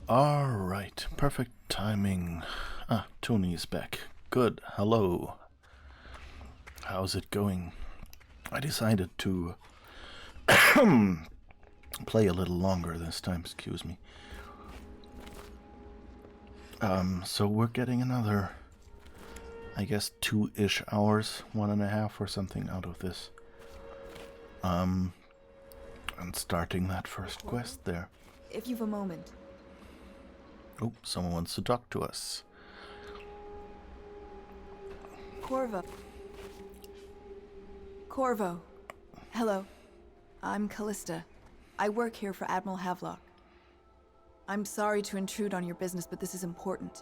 Alright, perfect timing. Ah, Tony's back. Good, hello. How's it going? I decided to play a little longer this time, excuse me. So we're getting another, I guess, 2-ish hours, 1.5 or something out of this. And starting that first quest there. If you've a moment. Oh, someone wants to talk to us. Corvo. Hello. I'm Callista. I work here for Admiral Havelock. I'm sorry to intrude on your business, but this is important.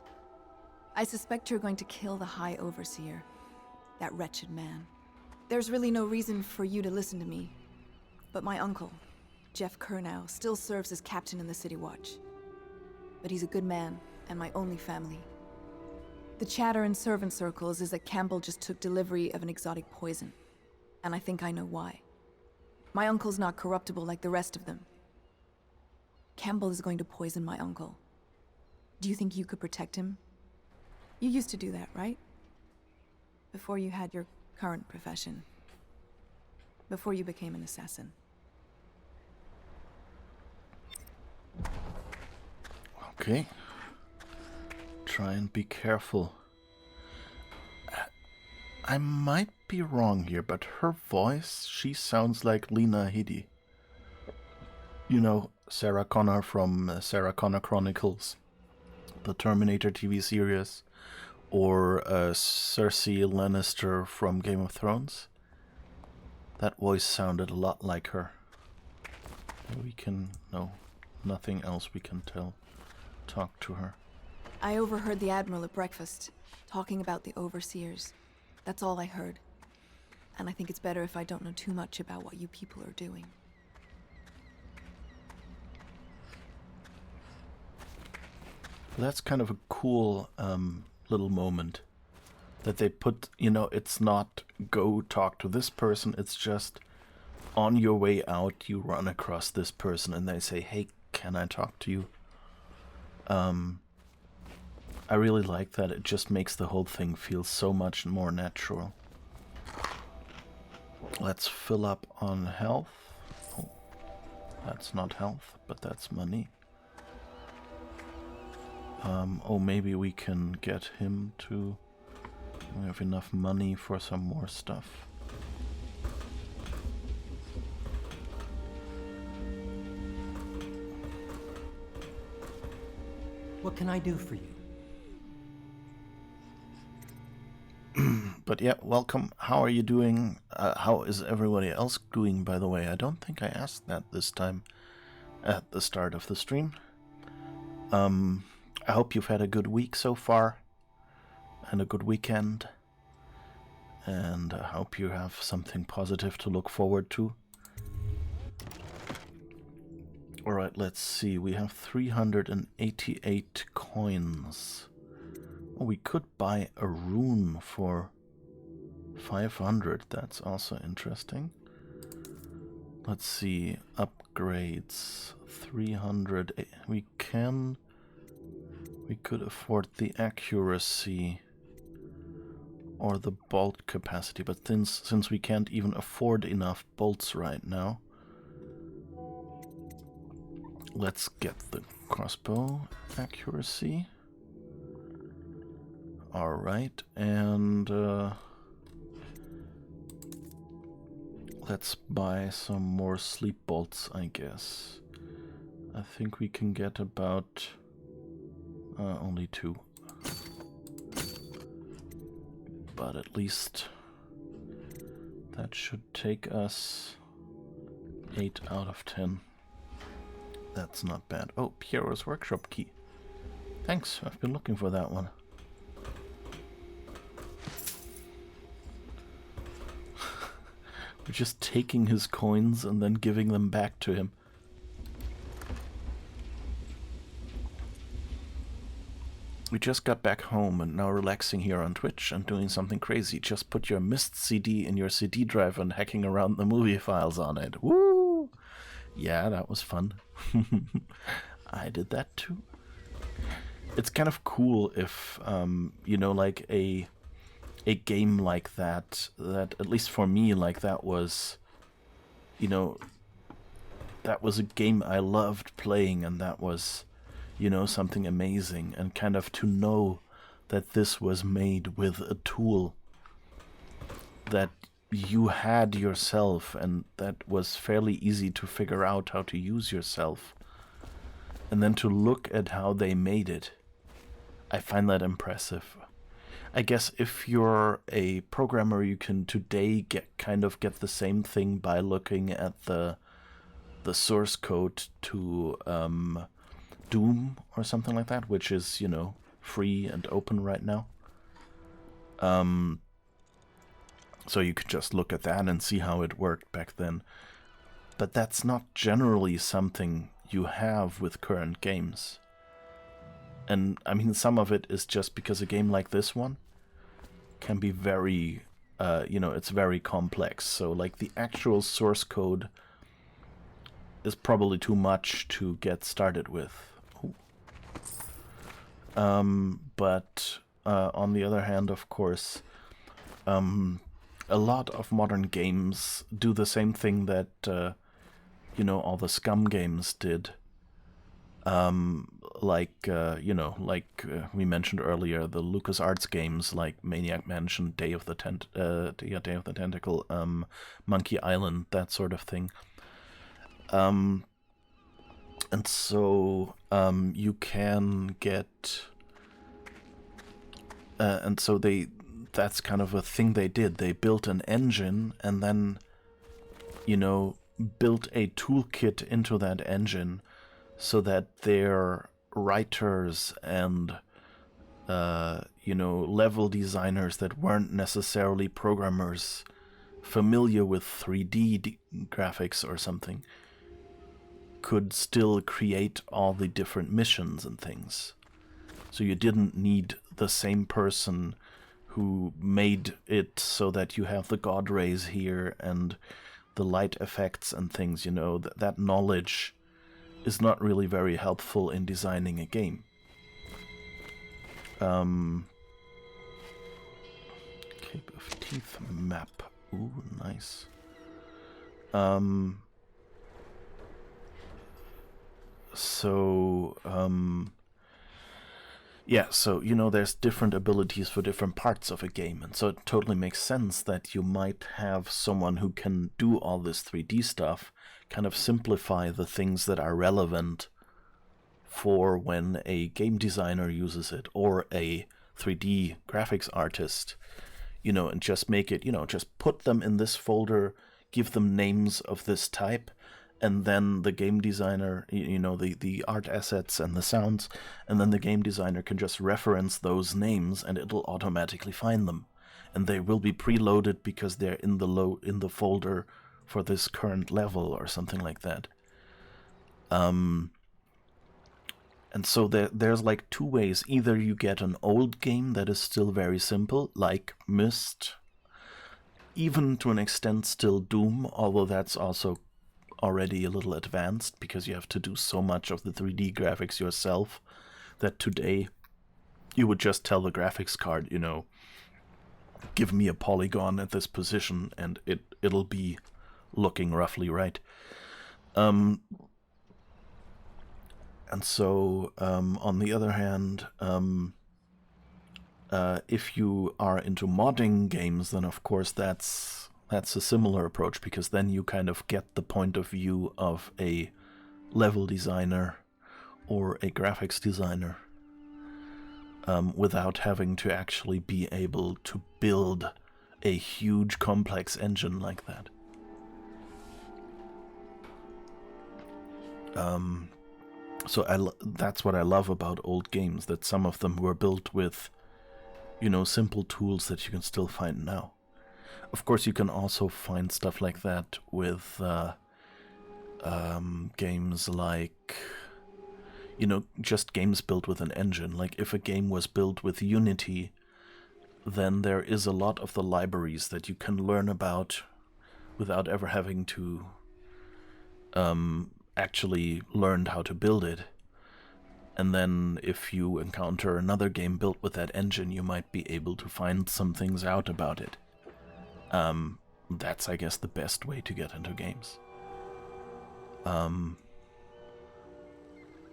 I suspect you're going to kill the High Overseer. That wretched man. There's really no reason for you to listen to me. But my uncle, Jeff Kernow, still serves as captain in the City Watch. But he's a good man, and my only family. The chatter in servant circles is that Campbell just took delivery of an exotic poison. And I think I know why. My uncle's not corruptible like the rest of them. Campbell is going to poison my uncle. Do you think you could protect him? You used to do that, right? Before you had your current profession. Before you became an assassin. Okay. Try and be careful. I might be wrong here, but her voice, she sounds like Lena Headey. You know, Sarah Connor from Sarah Connor Chronicles, the Terminator TV series, or Cersei Lannister from Game of Thrones. That voice sounded a lot like her. We can... no, nothing else we can talk to her. I overheard the Admiral at breakfast, talking about the Overseers. That's all I heard. And I think it's better if I don't know too much about what you people are doing. That's kind of a cool little moment that they put, you know, it's not go talk to this person, it's just on your way out you run across this person and they say, hey, can I talk to you? I really like that. It just makes the whole thing feel so much more natural. Let's fill up on health. Oh, that's not health, but that's money. Oh, maybe we can get him to... we have enough money for some more stuff. What can I do for you? But yeah, welcome. How are you doing? How is everybody else doing, by the way? I don't think I asked that this time at the start of the stream. I hope you've had a good week so far, and a good weekend, and I hope you have something positive to look forward to. Alright, let's see, we have 388 coins. Oh, we could buy a rune for 500, that's also interesting. Let's see, upgrades, 300, we could afford the accuracy or the bolt capacity, but since we can't even afford enough bolts right now, let's get the crossbow accuracy. Alright, and let's buy some more sleep bolts, I guess. I think we can get about only 2. But at least that should take us 8 out of 10. That's not bad. Oh, Piero's workshop key. Thanks, I've been looking for that one. We're just taking his coins and then giving them back to him. We just got back home and now relaxing here on Twitch and doing something crazy. Just put your Myst CD in your CD drive and hacking around the movie files on it. Woo! Yeah, that was fun. I did that too. it's kind of cool if, you know, like a game like that, at least for me, like that was, you know, that was a game I loved playing, and that was, you know, something amazing, and kind of to know that this was made with a tool that you had yourself, and that was fairly easy to figure out how to use yourself, and then to look at how they made it, I find that impressive. I guess if you're a programmer, you can today get the same thing by looking at the source code to Doom or something like that, which is, you know, free and open right now. So you could just look at that and see how it worked back then. But that's not generally something you have with current games. And I mean, some of it is just because a game like this one can be very, you know, it's very complex. So like the actual source code is probably too much to get started with. But on the other hand, of course, a lot of modern games do the same thing that, you know, all the Scum games did. Like, you know, like we mentioned earlier, the LucasArts games like Maniac Mansion, Day of the Tentacle, Monkey Island, that sort of thing. And so you can get, and so that's kind of a thing they did. They built an engine and then, you know, built a toolkit into that engine so that their writers and, you know, level designers that weren't necessarily programmers familiar with 3D graphics or something could still create all the different missions and things. So you didn't need the same person who made it so that you have the god rays here and the light effects and things, you know, that knowledge is not really very helpful in designing a game. Cape of Teeth map. Ooh, nice. Yeah, so, you know, there's different abilities for different parts of a game, and so it totally makes sense that you might have someone who can do all this 3D stuff, kind of simplify the things that are relevant for when a game designer uses it, or a 3D graphics artist, you know, and just make it, you know, just put them in this folder, give them names of this type, and then the game designer, you know, the art assets and the sounds, and then the game designer can just reference those names and it'll automatically find them. And they will be preloaded because they're in the folder for this current level or something like that. And so there's like two ways. Either you get an old game that is still very simple, like Myst, even to an extent still Doom, although that's also already a little advanced because you have to do so much of the 3D graphics yourself that today you would just tell the graphics card, you know, give me a polygon at this position and it'll be looking roughly right. And so on the other hand, if you are into modding games, then of course that's a similar approach, because then you kind of get the point of view of a level designer or a graphics designer without having to actually be able to build a huge complex engine like that. So that's what I love about old games, that some of them were built with, you know, simple tools that you can still find now. Of course, you can also find stuff like that with games like, you know, just games built with an engine. Like if a game was built with Unity, then there is a lot of the libraries that you can learn about without ever having to actually learn how to build it. And then if you encounter another game built with that engine, you might be able to find some things out about it. That's, I guess, the best way to get into games.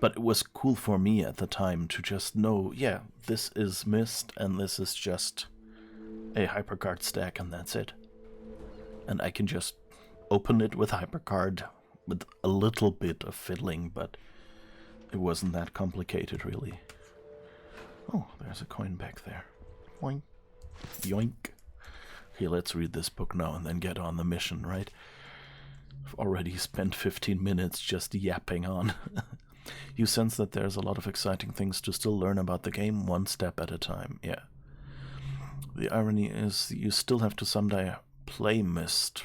But it was cool for me at the time to just know, yeah, this is Myst, and this is just a HyperCard stack, and that's it. And I can just open it with HyperCard with a little bit of fiddling, but it wasn't that complicated, really. Oh, there's a coin back there. Boing. Yoink. Okay, let's read this book now and then get on the mission, right? I've already spent 15 minutes just yapping on. You sense that there's a lot of exciting things to still learn about the game, one step at a time, yeah. The irony is you still have to someday play Myst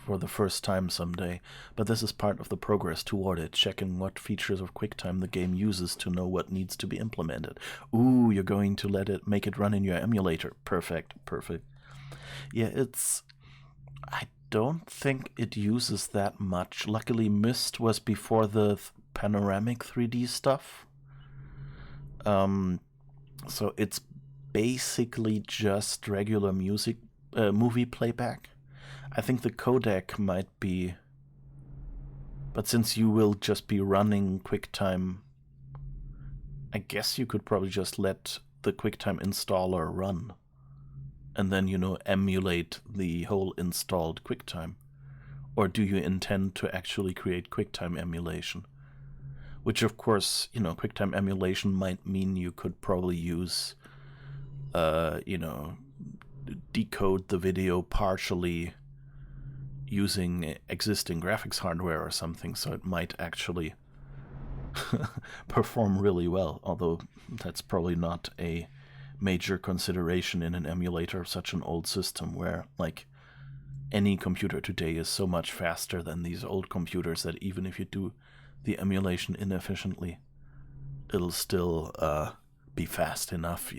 for the first time someday, but this is part of the progress toward it, checking what features of QuickTime the game uses to know what needs to be implemented. Ooh, you're going to make it run in your emulator. Perfect. Yeah, I don't think it uses that much. Luckily, Myst was before the panoramic 3D stuff. So it's basically just regular movie playback. I think the codec might be... But since you will just be running QuickTime, I guess you could probably just let the QuickTime installer run. And then, emulate the whole installed QuickTime. Or do you intend to actually create QuickTime emulation? Which, of course, QuickTime emulation might mean you could probably use, decode the video partially using existing graphics hardware or something, so it might actually perform really well, although that's probably not a major consideration in an emulator of such an old system where, like, any computer today is so much faster than these old computers that even if you do the emulation inefficiently, it'll still be fast enough,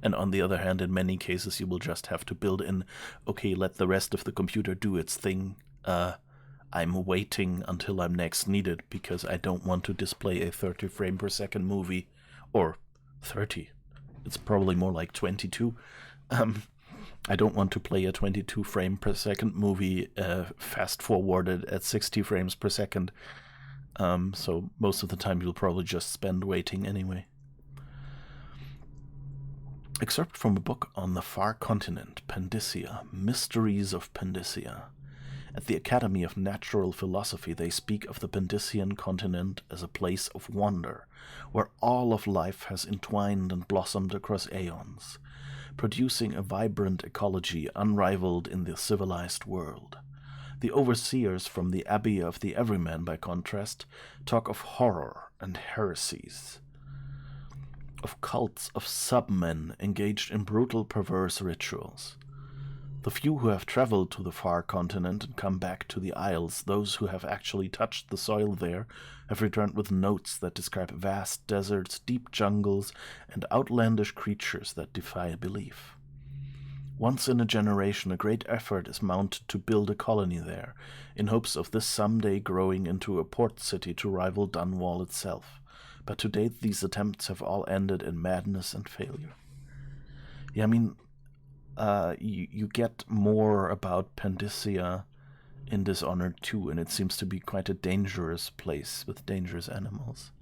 And on the other hand, in many cases, you will just have to build in, okay, let the rest of the computer do its thing. I'm waiting until I'm next needed because I don't want to display a 30 frame per second movie. Or 30. It's probably more like 22. I don't want to play a 22 frame per second movie fast forwarded at 60 frames per second. So most of the time you'll probably just spend waiting anyway. Excerpt from a book on the far continent, Pandysia, Mysteries of Pandysia. At the Academy of Natural Philosophy they speak of the Pandysian continent as a place of wonder, where all of life has entwined and blossomed across aeons, producing a vibrant ecology unrivaled in the civilized world. The overseers from the Abbey of the Everyman, by contrast, talk of horror and heresies, of cults of sub-men engaged in brutal, perverse rituals. The few who have traveled to the far continent and come back to the Isles, those who have actually touched the soil there, have returned with notes that describe vast deserts, deep jungles, and outlandish creatures that defy belief. Once in a generation, a great effort is mounted to build a colony there, in hopes of this someday growing into a port city to rival Dunwall itself. But to date, these attempts have all ended in madness and failure. Yeah, I mean, you get more about Pandysia in Dishonored 2, and it seems to be quite a dangerous place with dangerous animals.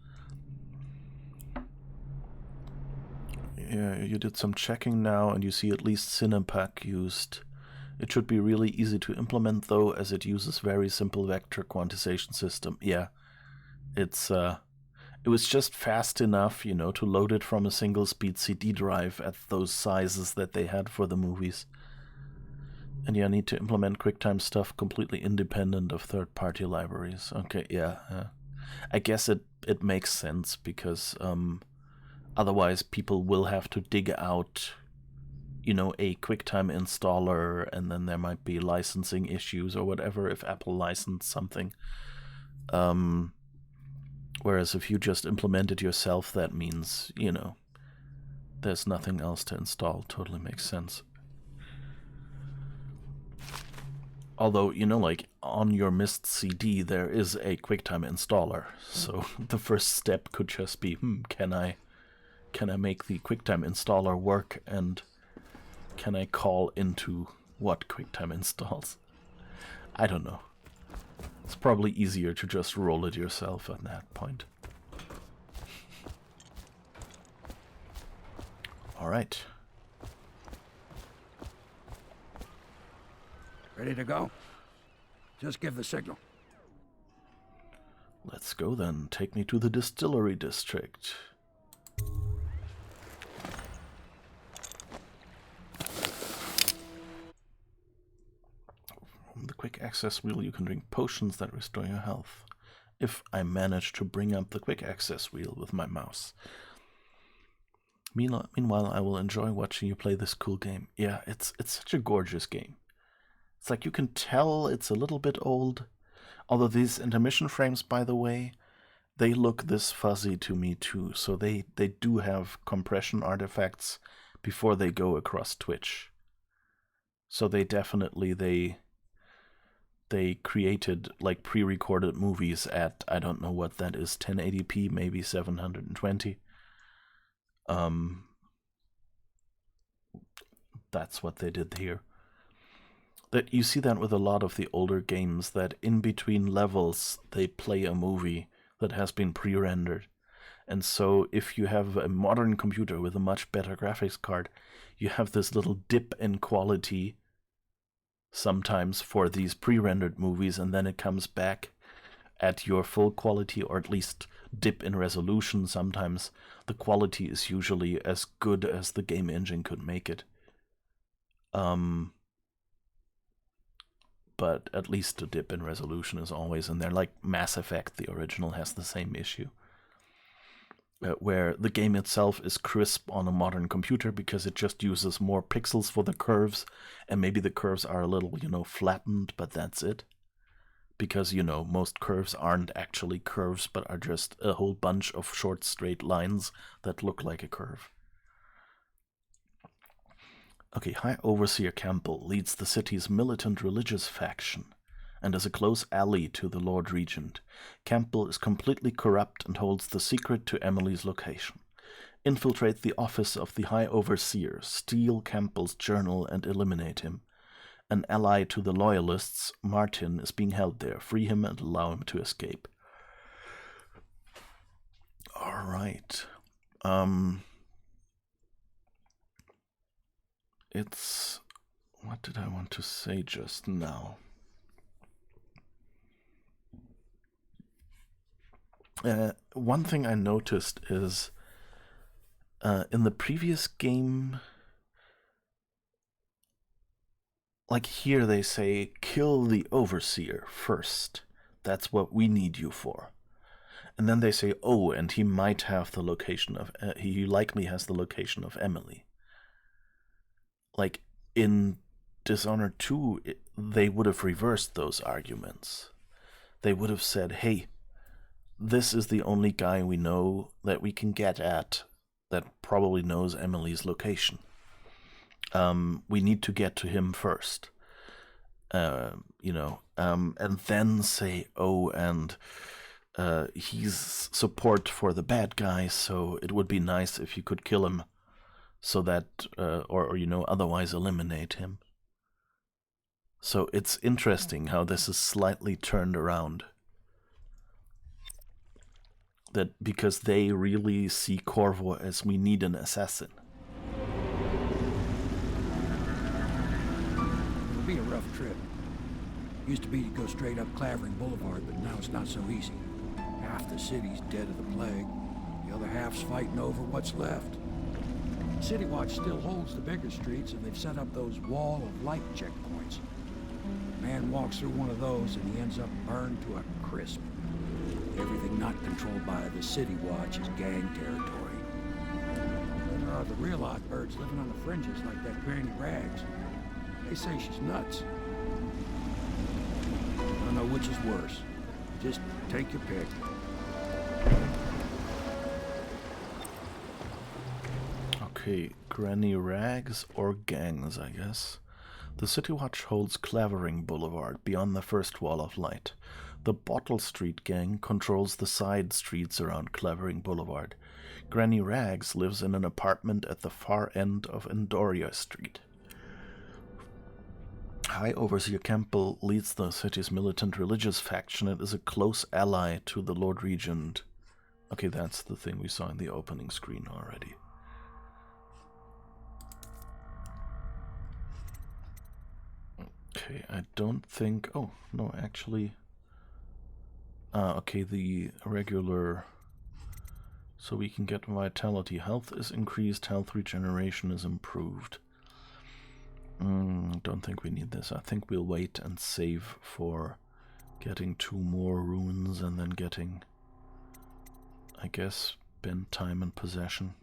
Yeah, you did some checking now, and you see at least Steampunk used. It should be really easy to implement, though, as it uses very simple vector quantization system. Yeah, it was just fast enough, to load it from a single-speed CD drive at those sizes that they had for the movies. And yeah, need to implement QuickTime stuff completely independent of third-party libraries. Okay, yeah. I guess it makes sense, because otherwise people will have to dig out, a QuickTime installer, and then there might be licensing issues or whatever if Apple licensed something. Whereas if you just implement it yourself, that means, there's nothing else to install. Totally makes sense. Although, you know, like, on your Mist CD, there is a QuickTime installer. So the first step could just be, can I make the QuickTime installer work, and can I call into what QuickTime installs? I don't know. It's probably easier to just roll it yourself at that point. Alright. Ready to go? Just give the signal. Let's go then. Take me to the Distillery District. From the quick access wheel you can drink potions that restore your health. If I manage to bring up the quick access wheel with my mouse. Meanwhile, I will enjoy watching you play this cool game. Yeah, it's such a gorgeous game. It's like you can tell it's a little bit old. Although these intermission frames, by the way, they look this fuzzy to me too. So they do have compression artifacts before they go across Twitch. So they definitely, they created like pre-recorded movies at, I don't know what that is, 1080p, maybe 720. That's what they did here. That you see that with a lot of the older games, that in between levels they play a movie that has been pre-rendered. And so if you have a modern computer with a much better graphics card, you have this little dip in quality sometimes for these pre-rendered movies, and then it comes back at your full quality, or at least dip in resolution. Sometimes the quality is usually as good as the game engine could make it. But at least a dip in resolution is always in there. Like Mass Effect, the original, has the same issue. Where the game itself is crisp on a modern computer because it just uses more pixels for the curves, and maybe the curves are a little, flattened, but that's it. Because, most curves aren't actually curves, but are just a whole bunch of short straight lines that look like a curve. Okay, High Overseer Campbell leads the city's militant religious faction and is a close ally to the Lord Regent. Campbell is completely corrupt and holds the secret to Emily's location. Infiltrate the office of the High Overseer, steal Campbell's journal, and eliminate him. An ally to the Loyalists, Martin is being held there. Free him and allow him to escape. Alright. It's... What did I want to say just now? One thing I noticed is in the previous game, like here they say, kill the Overseer first. That's what we need you for. And then they say, oh, and he might have the location of, he likely has the location of Emily. Like in Dishonored 2, they would have reversed those arguments. They would have said, hey, this is the only guy we know that we can get at that probably knows Emily's location. We need to get to him first. And then say, oh, and he's support for the bad guy, so it would be nice if you could kill him so that, or otherwise eliminate him. So it's interesting how this is slightly turned around. That because they really see Corvo as we need an assassin. It'll be a rough trip. Used to be to go straight up Clavering Boulevard, but now it's not so easy. Half the city's dead of the plague. The other half's fighting over what's left. City Watch still holds the bigger streets, and they've set up those wall of light checkpoints. A man walks through one of those, and he ends up burned to a crisp. Everything not controlled by the City Watch is gang territory. There are the real odd birds living on the fringes like that Granny Rags. They say she's nuts. I don't know which is worse. Just take your pick. Okay, Granny Rags or gangs, I guess. The City Watch holds Clavering Boulevard beyond the first wall of light. The Bottle Street gang controls the side streets around Clavering Boulevard. Granny Rags lives in an apartment at the far end of Endoria Street. High Overseer Campbell leads the city's militant religious faction and is a close ally to the Lord Regent. Okay, that's the thing we saw in the opening screen already. Okay, I don't think... Oh, no, actually... okay, the regular... So we can get vitality. Health is increased, health regeneration is improved. Don't think we need this. I think we'll wait and save for getting 2 more runes and then getting, I guess, spend time in possession.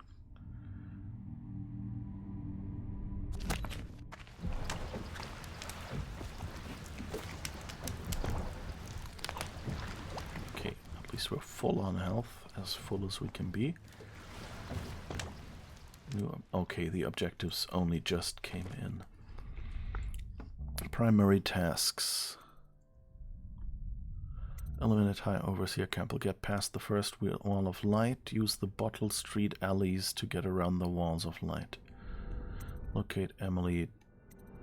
Okay, at least we're full on health, as full as we can be. Okay, the objectives only just came in. Primary tasks. Eliminate High Overseer Campbell. Get past the first wall of light. Use the Bottle Street alleys to get around the walls of light. Locate Emily.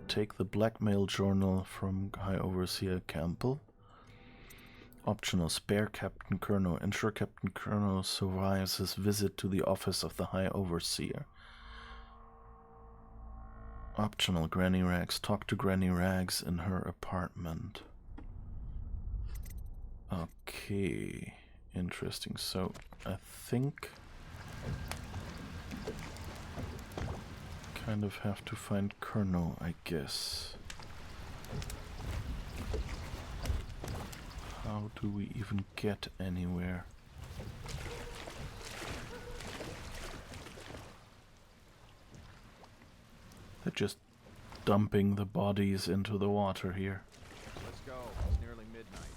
Take the blackmail journal from High Overseer Campbell. Optional. Spare Captain Kerno. Ensure Captain Kerno survives his visit to the office of the High Overseer. Optional. Granny Rags. Talk to Granny Rags in her apartment. Okay. Interesting. So, I think... kind of have to find Kerno, I guess. How do we even get anywhere? They're just dumping the bodies into the water here. Let's go. It's nearly midnight.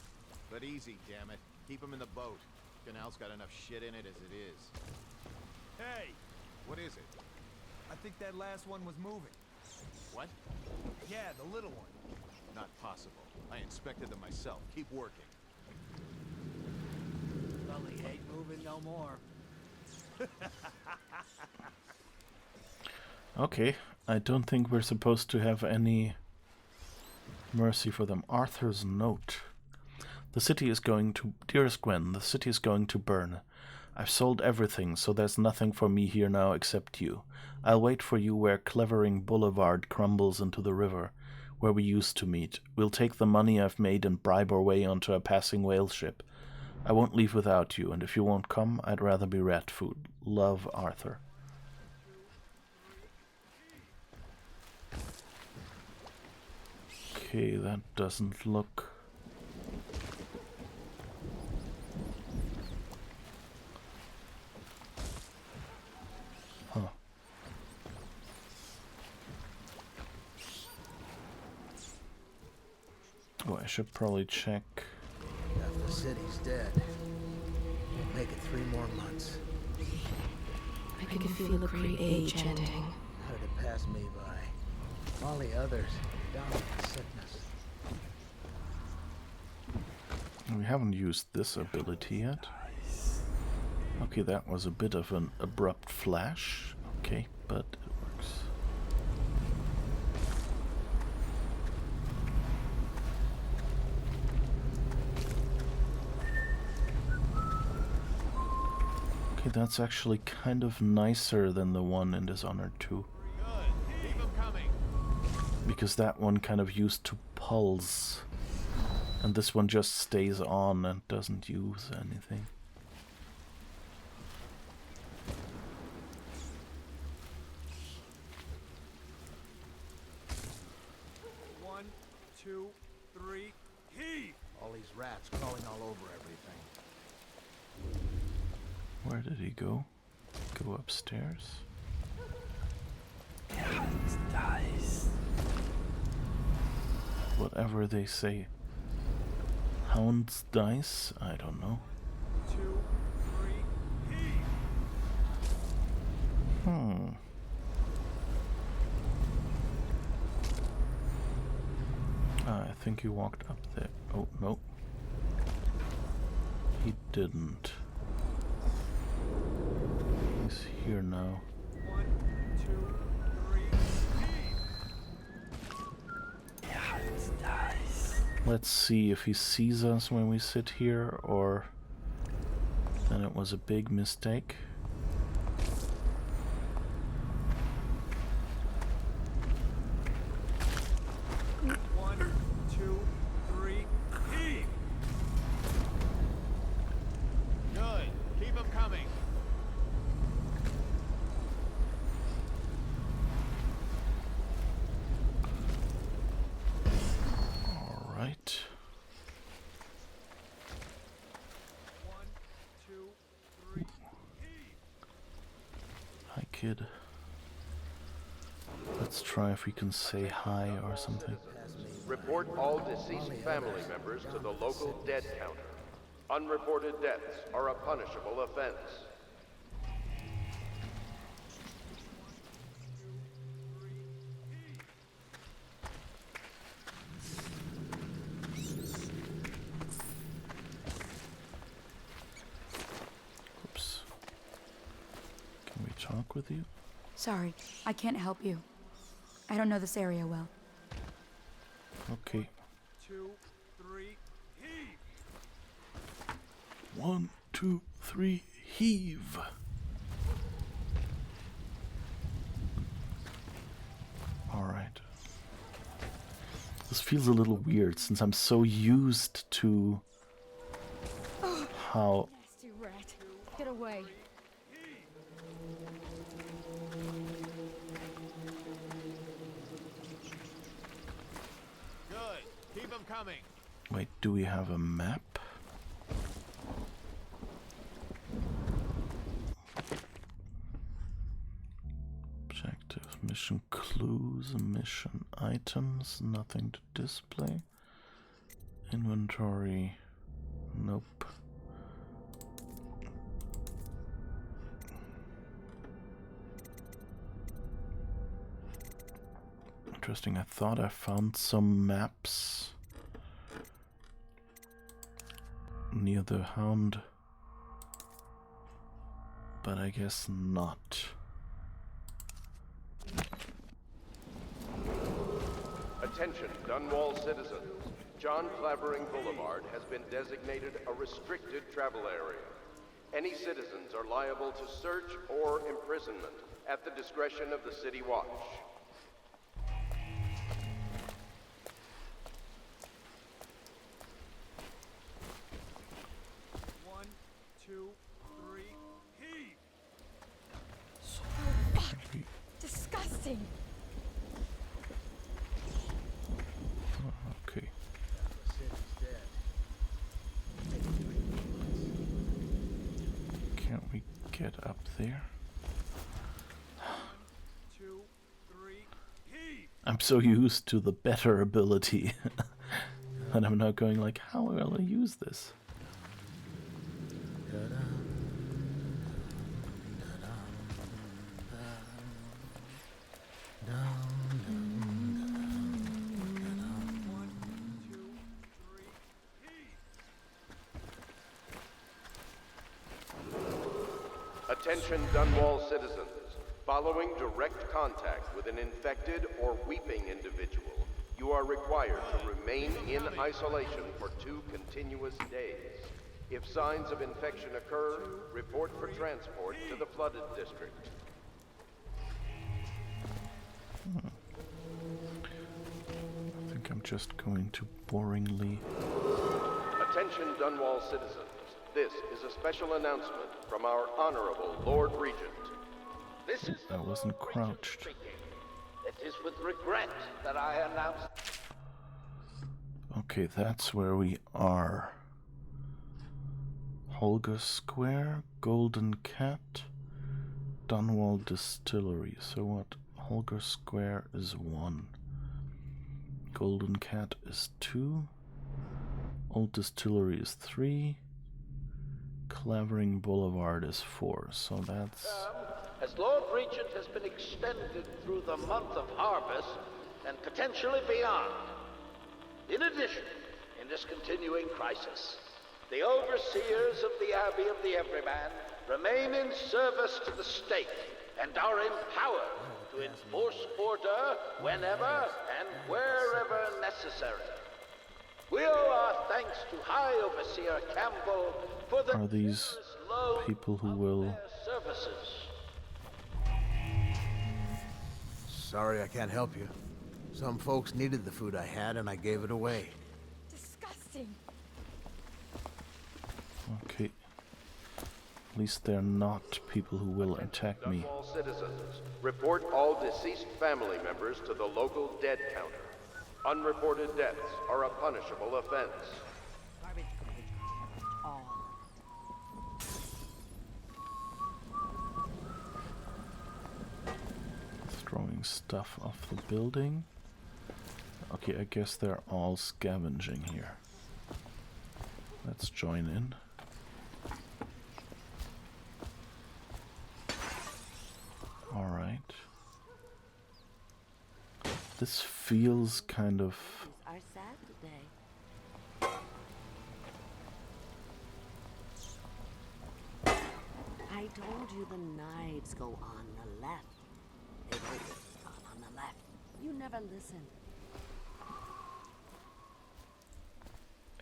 But easy, damn it. Keep them in the boat. Canal's got enough shit in it as it is. Hey! What is it? I think that last one was moving. What? Yeah, the little one. Not possible. I inspected them myself. Keep working. Sully ain't moving no more. Okay, I don't think we're supposed to have any mercy for them. Arthur's note. The city is going to... Dearest Gwen, the city is going to burn. I've sold everything, so there's nothing for me here now except you. I'll wait for you where Clavering Boulevard crumbles into the river, where we used to meet. We'll take the money I've made and bribe our way onto a passing whale ship. I won't leave without you, and if you won't come, I'd rather be rat food. Love, Arthur. Okay, that doesn't look... Huh. Oh, I should probably check... Half the city's dead. We'll make it 3 more months. I can feel a great age ending. How did it pass me by? All the others down with sickness. We haven't used this ability yet. Okay, that was a bit of an abrupt flash. Okay, but it works. Okay, that's actually kind of nicer than the one in Dishonored 2. Good. Keep them coming. Because that one kind of used to pulse. And this one just stays on and doesn't use anything. One, two, three, heave! All these rats crawling all over everything. Where did he go? Go upstairs? Dice. Whatever they say. Hound's dice? I don't know. 2, 3, heave! think he walked up there. Oh, no. He didn't. He's here now. 1, 2, 3, heave! Let's see if he sees us when we sit here, or then it was a big mistake. Kid. Let's try if we can say hi or something. Report all deceased family members to the local dead counter. Unreported deaths are a punishable offense. With you? Sorry, I can't help you. I don't know this area well. Okay. 2, 3, heave! 1, 2, 3, heave! Alright. This feels a little weird since I'm so used to how... Nasty rat. Get away. Keep them coming. Wait, do we have a map? Objective, mission clues, mission items, nothing to display. Inventory, nope. Interesting, I thought I found some maps near the Hound, but I guess not. Attention, Dunwall citizens. John Clavering Boulevard has been designated a restricted travel area. Any citizens are liable to search or imprisonment at the discretion of the City Watch. 2, 3, heave! Disgusting! Okay. The city's dead. Can't we get up there? 2, 3, heave! I'm so used to the better ability that I'm now going like, how will I use this? Attention Dunwall citizens. Following direct contact with an infected or weeping individual, you are required to remain in isolation for 2 continuous days. If signs of infection occur, report for transport to the flooded district. I think I'm just going to boringly... Attention Dunwall citizens. This is a special announcement from our Honorable Lord Regent. This is I wasn't crouched. It is with regret that I announce... Okay, that's where we are. Holger Square, Golden Cat, Dunwall Distillery. So what? Holger Square is 1. Golden Cat is 2. Old Distillery is 3. Clavering Boulevard is 4. So that's... As Lord Regent has been extended through the month of harvest and potentially beyond. In addition, in this continuing crisis, the overseers of the Abbey of the Everyman remain in service to the state and are empowered to enforce order whenever and wherever necessary. We owe our thanks to High Overseer Campbell for the Are these people who will... services. Sorry I can't help you. Some folks needed the food I had and I gave it away. Disgusting. Okay. At least they're not people who will attack me. Dunwall citizens, report all deceased family members to the local dead counter. Unreported deaths are a punishable offense. Garbage. All. Throwing stuff off the building. Okay, I guess they're all scavenging here. Let's join in. Alright. This feels kind of... Are sad today. I told you the knives go on the left. They've always gone on the left. You never listen.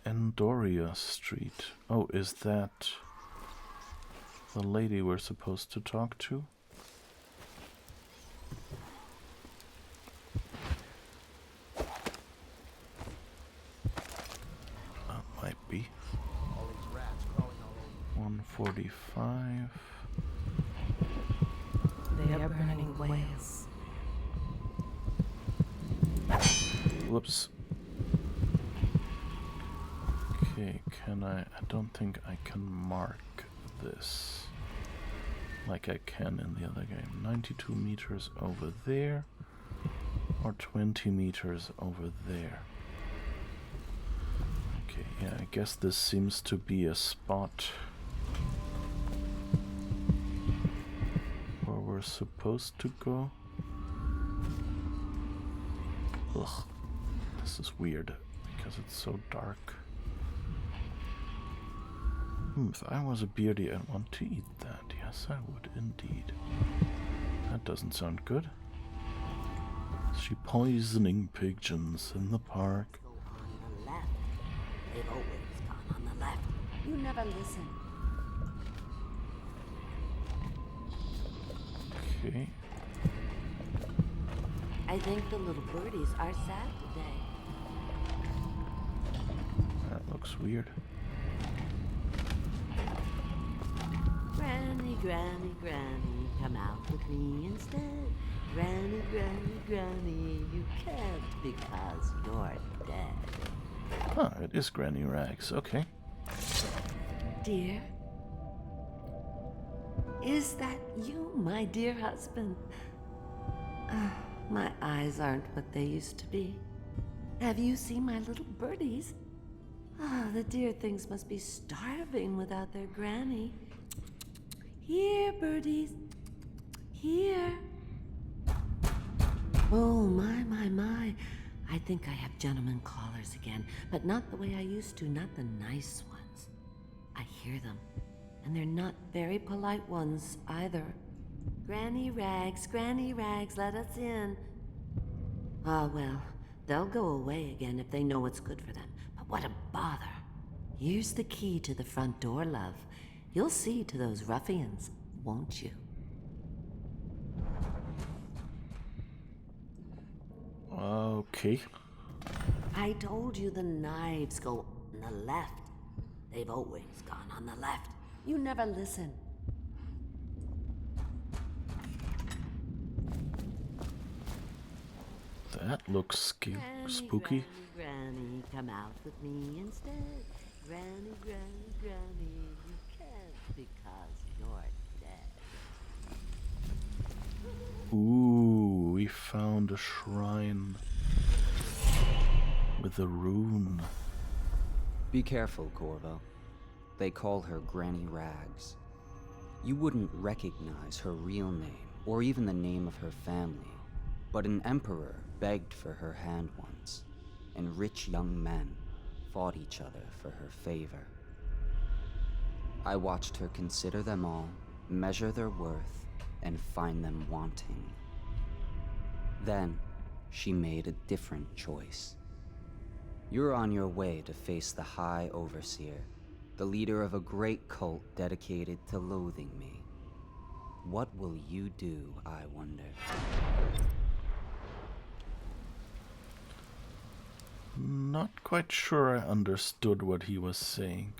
Andoria Street. Oh, is that the lady we're supposed to talk to? That might be. 145. They are burning whales. Whoops. Okay, can I don't think I can mark this like I can in the other game. 92 meters over there or 20 meters over there. Okay, yeah, I guess this seems to be a spot where we're supposed to go. Ugh, this is weird because it's so dark. If I was a beardy, I'd want to eat that. Yes, I would indeed. That doesn't sound good. Is she poisoning pigeons in the park? Go on the left. They've always gone on the left. You never listen. Okay. I think the little birdies are sad today. That looks weird. Granny, granny, granny, come out with me instead. Granny, granny, granny, you can't because you're dead. Ah, it is Granny Rags. Okay. Dear? Is that you, my dear husband? My eyes aren't what they used to be. Have you seen my little birdies? The dear things must be starving without their granny. Here, birdies. Here. Oh, my. I think I have gentlemen callers again, but not the way I used to, not the nice ones. I hear them, and they're not very polite ones either. Granny Rags, let us in. Ah, well, they'll go away again if they know what's good for them. But what a bother. Here's the key to the front door, love. You'll see to those ruffians, won't you? Okay. I told you the knives go on the left. They've always gone on the left. You never listen. That looks Granny, spooky. Granny, come out with me instead. Granny, you can't because you're dead. Ooh, we found a shrine with a rune. Be careful, Corvo. They call her Granny Rags. You wouldn't recognize her real name, or even the name of her family, but an emperor begged for her hand once. and rich young men fought each other for her favor. I watched her consider them all, measure their worth, and find them wanting. Then, she made a different choice. You're on your way to face the High Overseer, the leader of a great cult dedicated to loathing me. What will you do, I wonder? Not quite sure I understood what he was saying.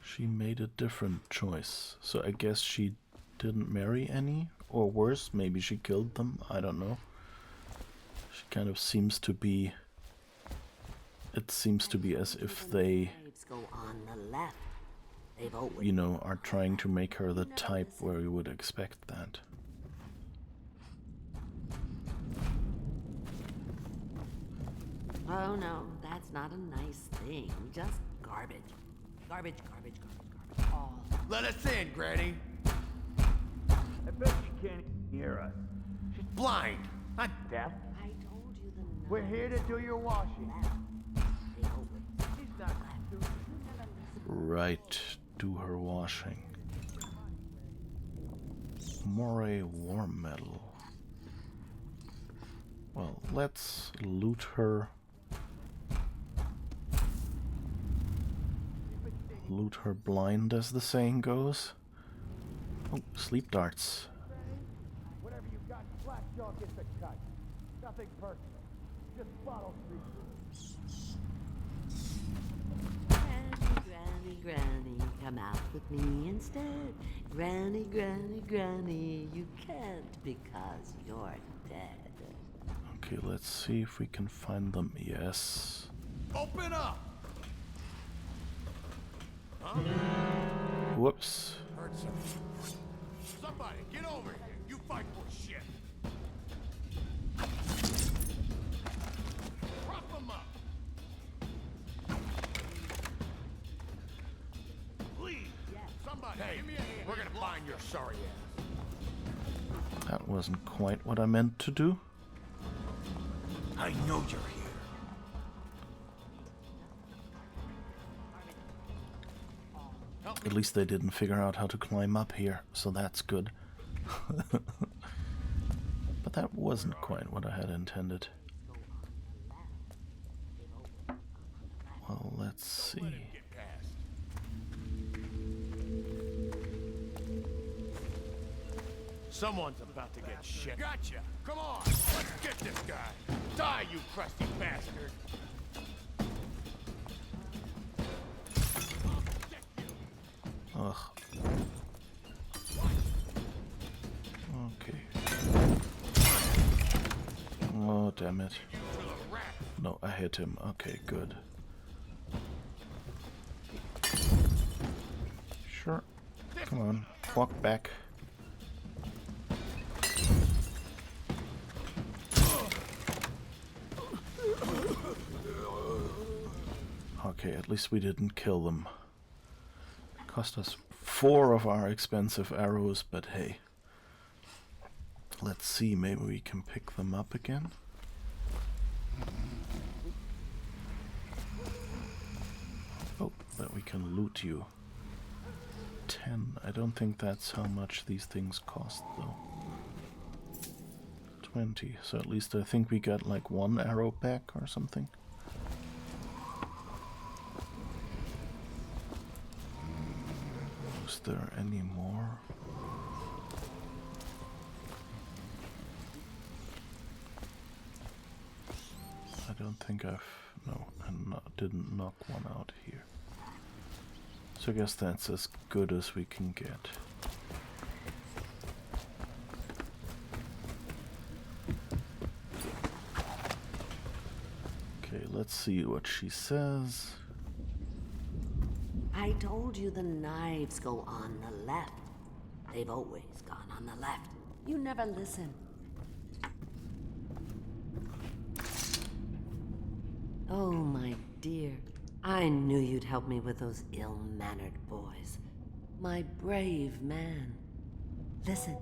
She made a different choice, so I guess she didn't marry any, or worse, maybe she killed them, I don't know. She kind of seems to be... It seems to be as if they, you know, are trying to make her the type where you would expect that. Oh no, that's not a nice thing. Just garbage. Garbage, garbage, garbage, garbage. All. Let us in, Granny. I bet she can't hear us. She's blind, not deaf. I told you the night. We're here to do your washing. She's not doing Right, do her washing. Moray war medal. Well, let's loot her. Loot her blind, as the saying goes. Oh, sleep darts. whatever you got. Blackjaw gets a cut. Nothing personal. Just bottle street. Granny, Granny, come out with me instead. Granny, Granny, Granny, you can't because you're dead. Okay, let's see if we can find them. Yes. Open up! Huh? Whoops. Heard something. Somebody, get over here. You fight for shit. Prop them up. Please, somebody, give me a hand. We're gonna find your sorry ass. That wasn't quite what I meant to do. I know you're here. At least they didn't figure out how to climb up here, so that's good. But that wasn't quite what I had intended. Well, let's see. Someone's about to get shit. Gotcha! Come on! Let's get this guy! Die, you crusty bastard! Ugh. Okay. Oh, damn it. No, I hit him. Okay, good. Sure. Come on. Walk back. Okay, at least we didn't kill them. Cost us 4 of our expensive arrows, but hey. Let's see, maybe we can pick them up again. Oh, but we can loot you. 10. I don't think that's how much these things cost, though. 20. So at least I think we got like 1 arrow back or something. Is there any more? I don't think I've... No, I didn't knock one out here. So I guess that's as good as we can get. Okay, let's see what she says. I told you the knives go on the left. They've always gone on the left. You never listen. Oh, my dear. I knew you'd help me with those ill-mannered boys. My brave man. Listen,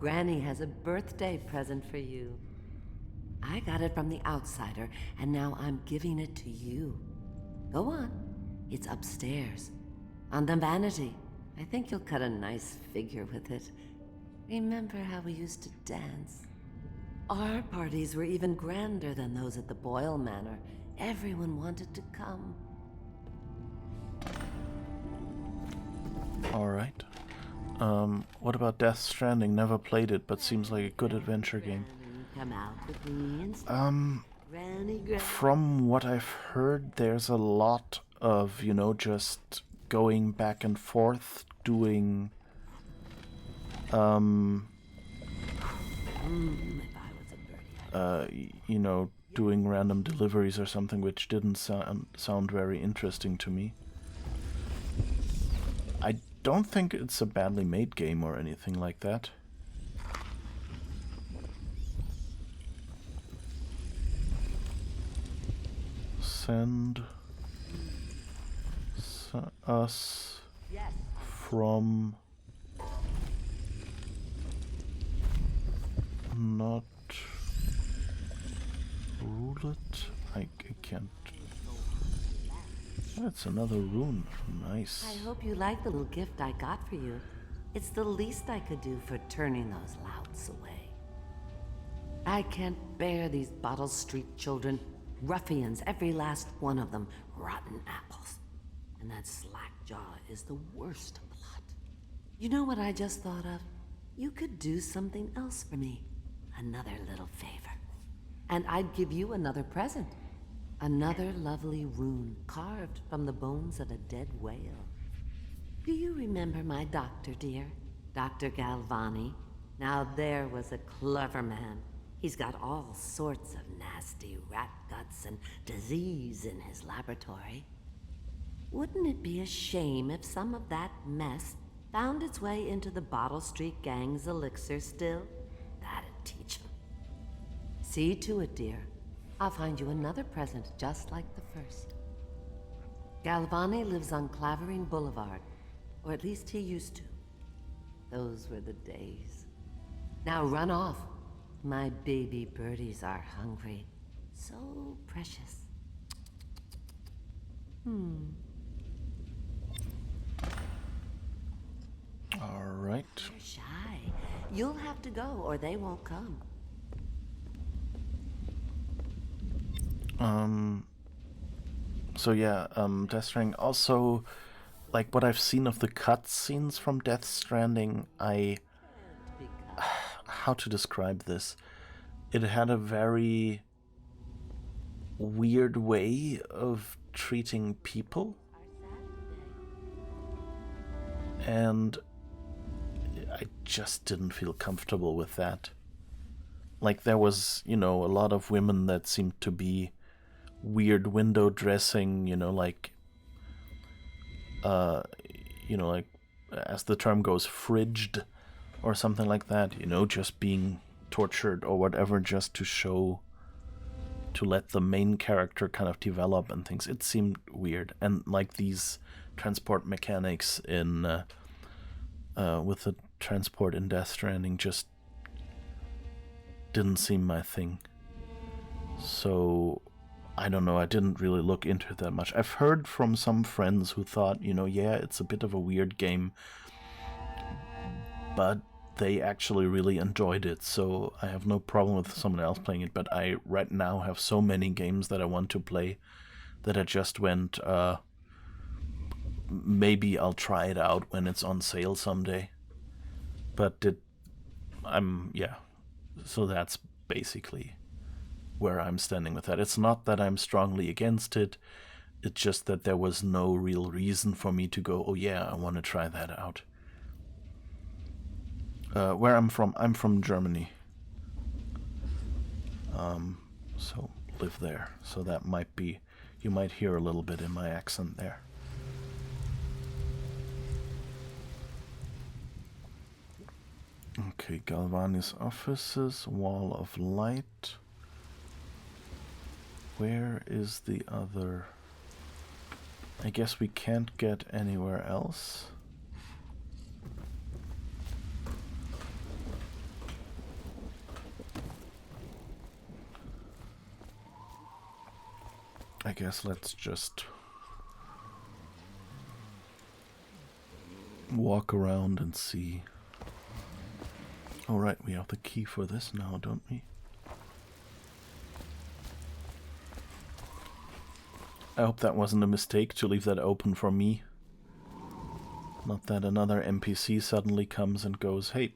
Granny has a birthday present for you. I got it from the outsider, and now I'm giving it to you. Go on. It's upstairs. On the vanity. I think you'll cut a nice figure with it. Remember how we used to dance? Our parties were even grander than those at the Boyle Manor. Everyone wanted to come. Alright. What about Death Stranding? Never played it, but seems like a good adventure game. Come out with me and From what I've heard, there's a lot of, you know, just going back and forth, doing, you know, doing random deliveries or something, which didn't sound very interesting to me. I don't think it's a badly made game or anything like that. Send us from not rule it. I can't. That's another rune. Nice. I hope you like the little gift I got for you. It's the least I could do for turning those louts away. I can't bear these Bottle Street children. Ruffians, every last one of them. Rotten apples. And that Slackjaw is the worst lot. You know what I just thought of? You could do something else for me. Another little favor. And I'd give you another present. Another lovely rune carved from the bones of a dead whale. Do you remember my doctor, dear? Dr. Galvani? Now there was a clever man. He's got all sorts of nasty rat guts and disease in his laboratory. Wouldn't it be a shame if some of that mess found its way into the Bottle Street Gang's elixir still? That'd teach him. See to it, dear. I'll find you another present just like the first. Galvani lives on Clavering Boulevard, or at least he used to. Those were the days. Now run off. My baby birdies are hungry. So precious. All right. They're shy. You'll have to go, or they won't come. So yeah, Death Stranding. Also, like what I've seen of the cutscenes from Death Stranding, how to describe this? It had a very weird way of treating people. And I just didn't feel comfortable with that. Like there was, you know, a lot of women that seemed to be weird window dressing, like as the term goes, fridged or something like that, just being tortured or whatever, just to let the main character kind of develop and things. It seemed weird. And like these transport mechanics in with the transport in Death Stranding just didn't seem my thing. So I don't know, I didn't really look into it that much. I've heard from some friends who thought, yeah, it's a bit of a weird game, but they actually really enjoyed it, so I have no problem with someone else playing it. But I right now have so many games that I want to play that I just went, maybe I'll try it out when it's on sale someday. But so that's basically where I'm standing with that. It's not that I'm strongly against it, it's just that there was no real reason for me to go, oh yeah, I want to try that out. Where I'm from Germany. So live there. So that might be, you might hear a little bit in my accent there. Okay, Galvani's offices, Wall of Light. Where is the other? I guess we can't get anywhere else. I guess let's just walk around and see. Alright, we have the key for this now, don't we? I hope that wasn't a mistake to leave that open for me. Not that another NPC suddenly comes and goes, hey,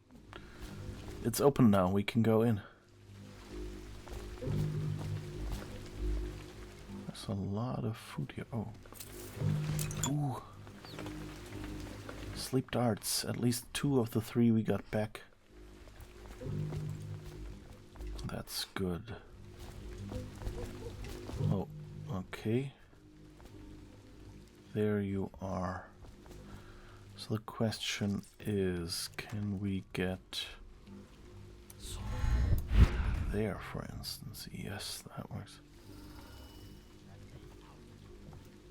it's open now, we can go in. There's a lot of food here. Oh. Ooh. Sleep darts. At least 2 of the 3 we got back. That's good. Oh, okay. There you are. So the question is, can we get there, for instance? Yes, that works.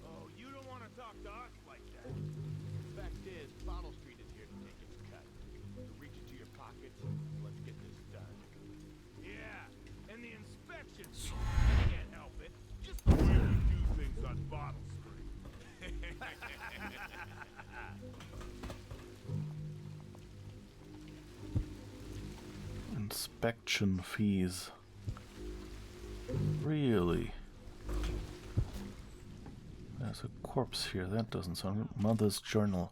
Oh, you don't want to talk to us like that. Fact is, Bottle Street is here to take its cut. So reach into your pockets and let's get this done. Yeah, and the inspection fee. I can't help it. Just the way we do things on Bottle Street. Inspection fees. Really? There's a corpse here. That doesn't sound good. Mother's journal.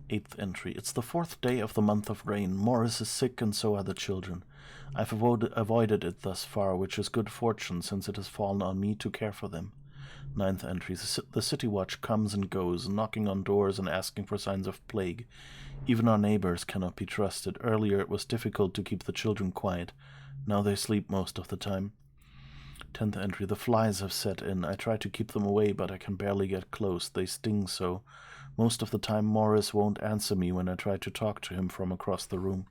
8th entry. It's the 4th day of the month of rain. Morris is sick and so are the children. I've avoided it thus far, which is good fortune since it has fallen on me to care for them. 9th entry. The city watch comes and goes, knocking on doors and asking for signs of plague. Even our neighbors cannot be trusted. Earlier it was difficult to keep the children quiet. Now they sleep most of the time. 10th entry. The flies have set in. I try to keep them away, but I can barely get close. They sting so. Most of the time Morris won't answer me when I try to talk to him from across the room.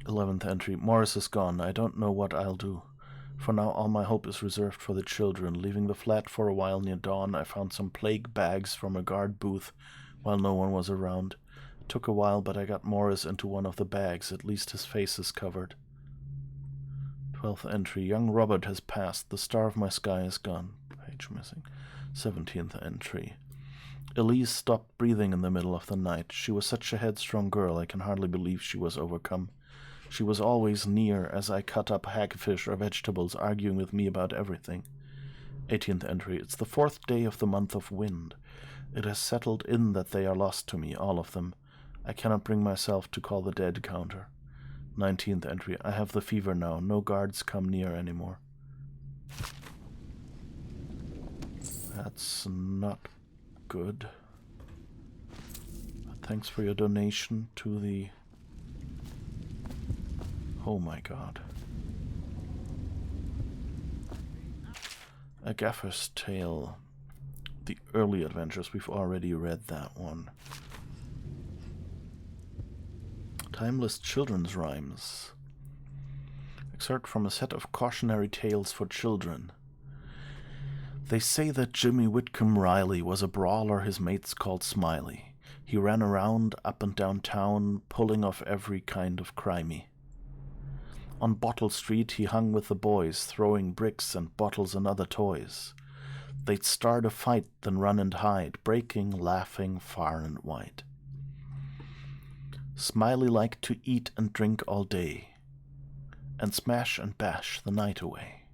11th entry. Morris is gone. I don't know what I'll do. For now all my hope is reserved for the children. Leaving the flat for a while near dawn, I found some plague bags from a guard booth while no one was around. It took a while, but I got Morris into one of the bags. At least his face is covered. 12th entry. Young Robert has passed. The star of my sky is gone. Page missing. 17th entry. Elise stopped breathing in the middle of the night. She was such a headstrong girl, I can hardly believe she was overcome. She was always near as I cut up hagfish or vegetables, arguing with me about everything. 18th entry. It's the 4th day of the month of wind. It has settled in that they are lost to me, all of them. I cannot bring myself to call the dead counter. 19th entry. I have the fever now. No guards come near anymore. That's not good. But thanks for your donation to the... Oh my god. A Gaffer's Tale. The Early Adventures. We've already read that one. Timeless Children's Rhymes. Excerpt from a set of cautionary tales for children. They say that Jimmy Whitcomb Riley was a brawler his mates called Smiley. He ran around up and down town, pulling off every kind of crimey. On Bottle Street he hung with the boys, throwing bricks and bottles and other toys. They'd start a fight, then run and hide, breaking, laughing far and wide. Smiley liked to eat and drink all day, and smash and bash the night away.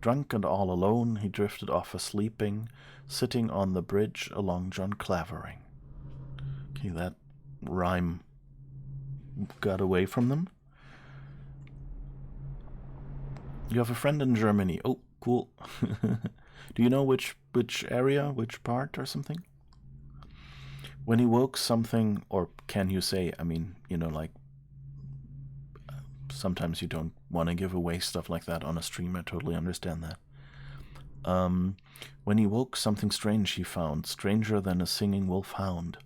Drunk and all alone, he drifted off a-sleeping, sitting on the bridge along John Clavering. Okay, that rhyme got away from them. You have a friend in Germany. Oh, cool. Do you know which area, which part or something? When he woke something, or can you say, I mean, you know, like, sometimes you don't want to give away stuff like that on a stream. I totally understand that. When he woke, something strange he found, stranger than a singing wolf-hound.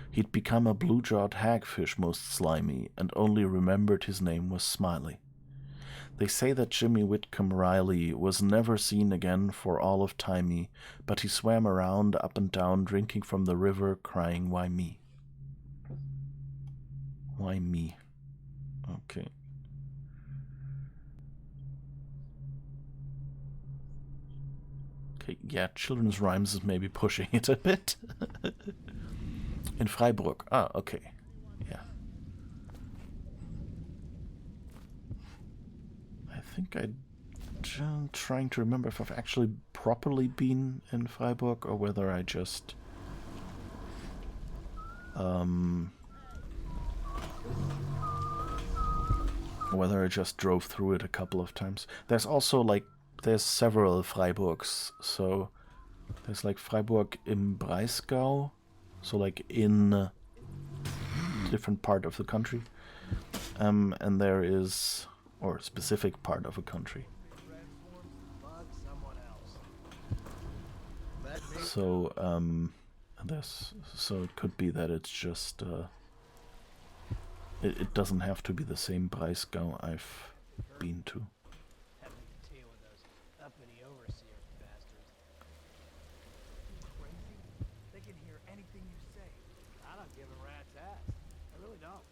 He'd become a blue-jawed hagfish most slimy, and only remembered his name was Smiley. They say that Jimmy Whitcomb Riley was never seen again for all of timey, but he swam around up and down, drinking from the river, crying, "Why me? Why me?" Okay. Yeah, children's rhymes is maybe pushing it a bit. In Freiburg. Ah, okay. Yeah. I think I'm trying to remember if I've actually properly been in Freiburg or whether I just... whether I just drove through it a couple of times. There's also, like, there's several Freiburgs. So there's, like, Freiburg im Breisgau. So, like, in a different part of the country. And there is... or a specific part of a country. So, so it could be that it's just, it doesn't have to be the same Breisgau I've been to. Having to deal with those uppity overseer bastards. Crazy? They can hear anything you say. I don't give a rat's ass. I really don't.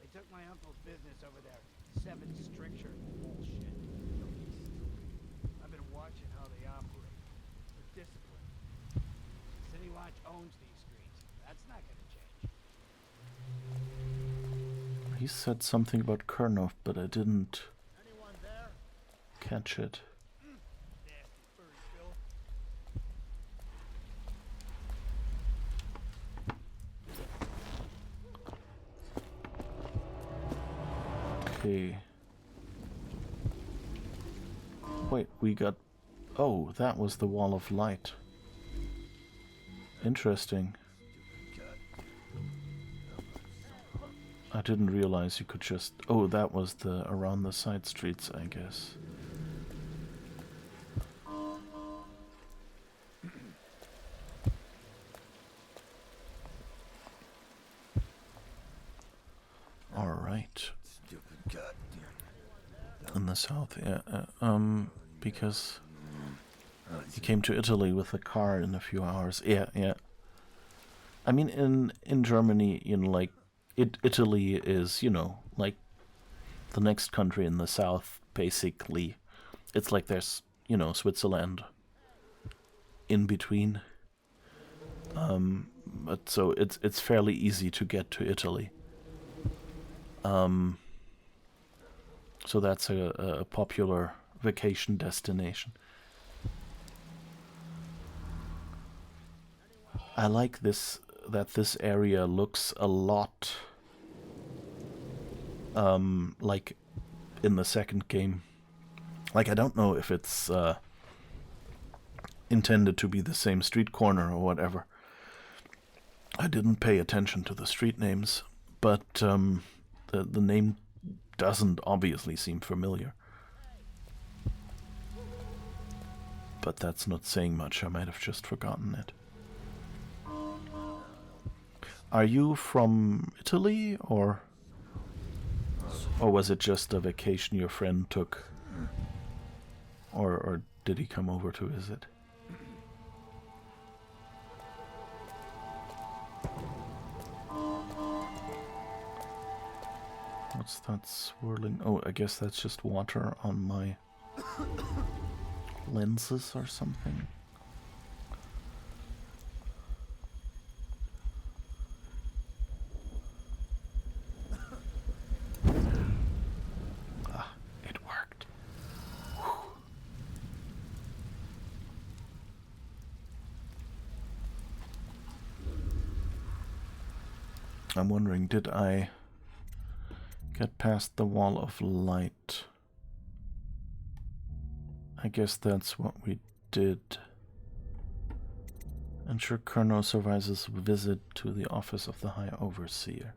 They took my uncle's business over there. 7 stricture bullshit. I've been watching how they operate. They're disciplined. City Watch owns these streets. That's not gonna change. He said something about Kernov, but I didn't catch it. Nasty furry Phil. Okay. Wait, we got... Oh, that was the Wall of Light. Interesting. I didn't realize you could just... Oh, that was the around the side streets, I guess. Alright. In the south, yeah. Because he came to Italy with a car in a few hours. Yeah, yeah. I mean, in Germany, you know, like, Italy is, you know, like the next country in the south, basically. It's like there's, you know, Switzerland in between. But so it's fairly easy to get to Italy. So that's a popular vacation destination. I like this, that this area looks a lot like in the second game. Like, I don't know if it's intended to be the same street corner or whatever. I didn't pay attention to the street names, but the name doesn't obviously seem familiar. But that's not saying much. I might have just forgotten it. Are you from Italy, or was it just a vacation your friend took? Or did he come over to visit? What's that swirling? Oh, I guess that's just water on my lenses or something. Ah, it worked. Whew. I'm wondering, did I get past the wall of light? I guess that's what we did. Ensure Colonel survives his visit to the office of the High Overseer.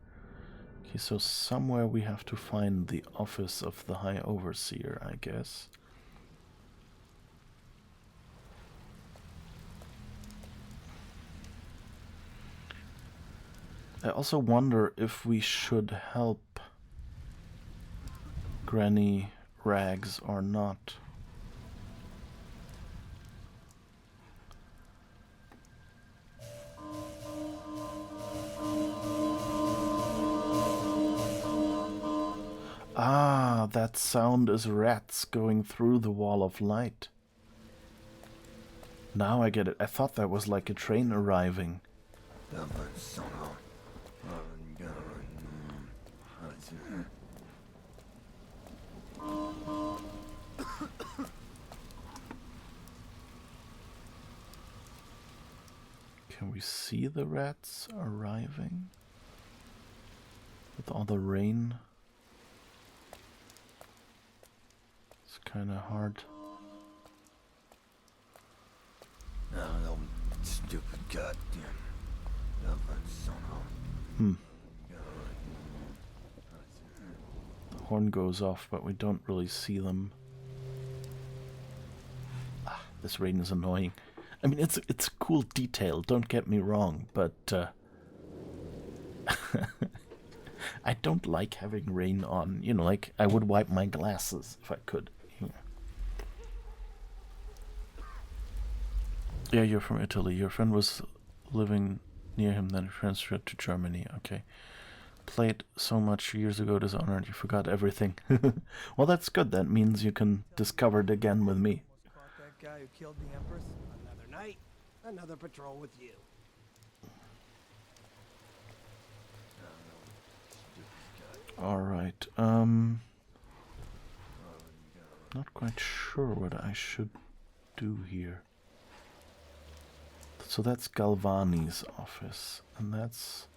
Okay, so somewhere we have to find the office of the High Overseer, I guess. I also wonder if we should help Granny Rags or not. Ah, that sound is rats going through the wall of light. Now I get it. I thought that was like a train arriving. Can we see the rats arriving? With all the rain? It's kinda hard. No, stupid goddamn. Hmm. The horn goes off, but we don't really see them. Ah, this rain is annoying. I mean, it's a cool detail, don't get me wrong, but I don't like having rain on. You know, like, I would wipe my glasses if I could. Yeah, you're from Italy. Your friend was living near him, then transferred to Germany. Okay. Played so much years ago, Dishonored, you forgot everything. Well, that's good. That means you can discover it again with me. That guy who killed the Empress? Another night, another patrol with you. Alright, not quite sure what I should do here. So that's Galvani's office, and that's...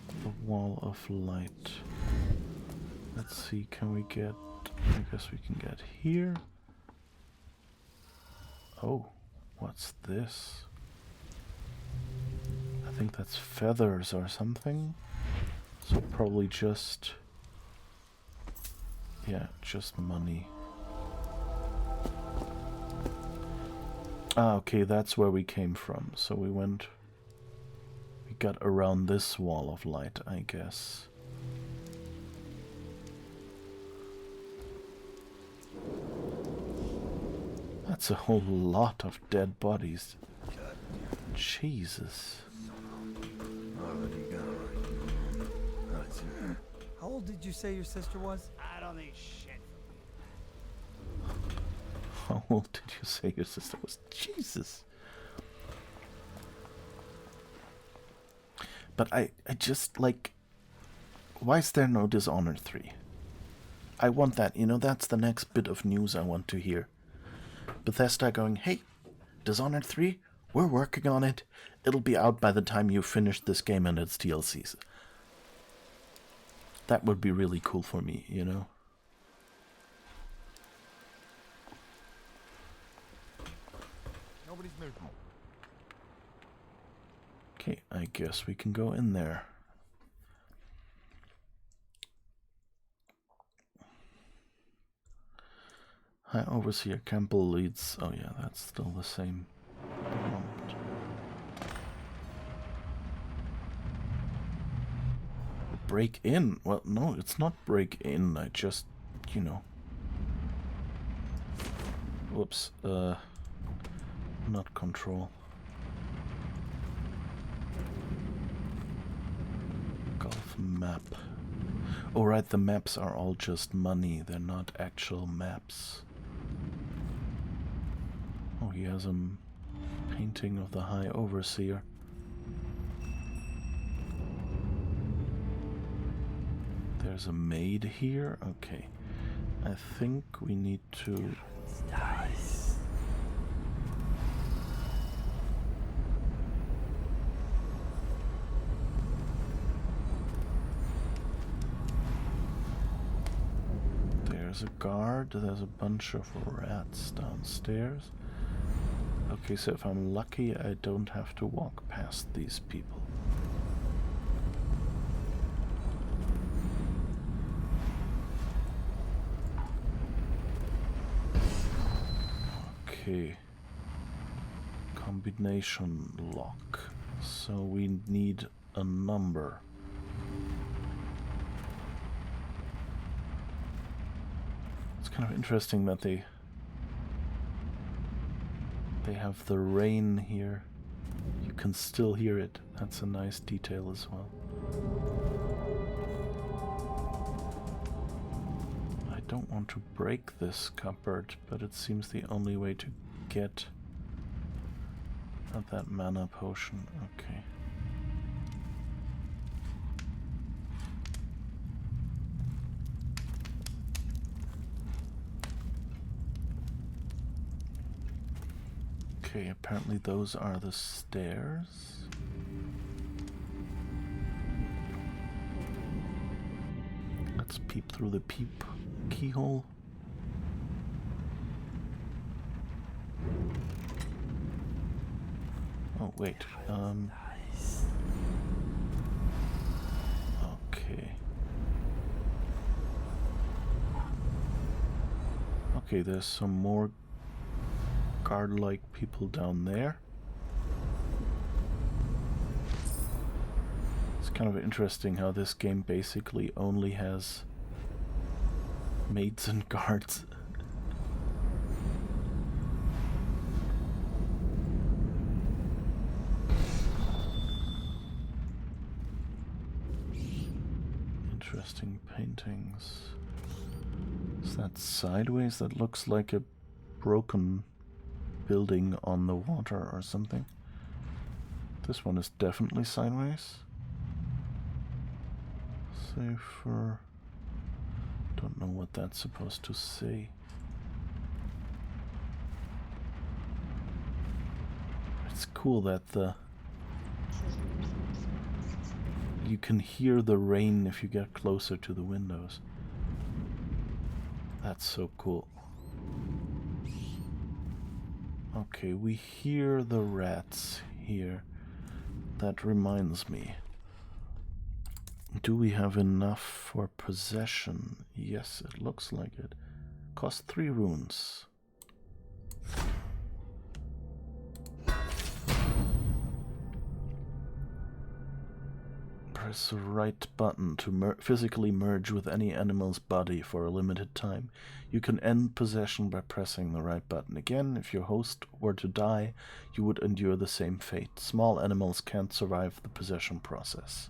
the Wall of Light. Let's see, can we get... I guess we can get here. Oh, what's this? I think that's feathers or something. So probably just... yeah, just money. Ah, okay, that's where we came from. So we went... we got around this wall of light, I guess. That's a whole lot of dead bodies. Jesus. How old did you say your sister was? I don't need shit from you. How old did you say your sister was? Jesus. But I just, like... why is there no Dishonored 3? I want that, you know, that's the next bit of news I want to hear. Bethesda going, hey, Dishonored 3, we're working on it. It'll be out by the time you finish this game and its DLCs. That would be really cool for me, you know? Nobody's moving. Okay, I guess we can go in there. High Overseer Campbell leads... oh yeah, that's still the same. Break in? Well, no, it's not break in. I just, you know... whoops, not control. Golf map. Oh right, the maps are all just money. They're not actual maps. Oh, he has a painting of the High Overseer. There's a maid here. Okay. I think we need to... Nice. There's a guard. There's a bunch of rats downstairs. Okay, so if I'm lucky, I don't have to walk past these people. Okay. Combination lock. So we need a number. It's kind of interesting that they have the rain here. You can still hear it. That's a nice detail as well. I don't want to break this cupboard, but it seems the only way to get at that mana potion. Okay. Okay, apparently those are the stairs. Let's peep through the keyhole. Oh, wait. Okay. Okay, there's some more guard-like people down there. It's kind of interesting how this game basically only has maids and guards. Interesting paintings. Is that sideways? That looks like a broken building on the water or something. This one is definitely sideways. Save for... don't know what that's supposed to say. It's cool that you can hear the rain if you get closer to the windows. That's so cool. Okay, we hear the rats here. That reminds me. Do we have enough for possession? Yes, it looks like it. Cost 3 runes. Press the right button to physically merge with any animal's body for a limited time. You can end possession by pressing the right button again. If your host were to die, you would endure the same fate. Small animals can't survive the possession process.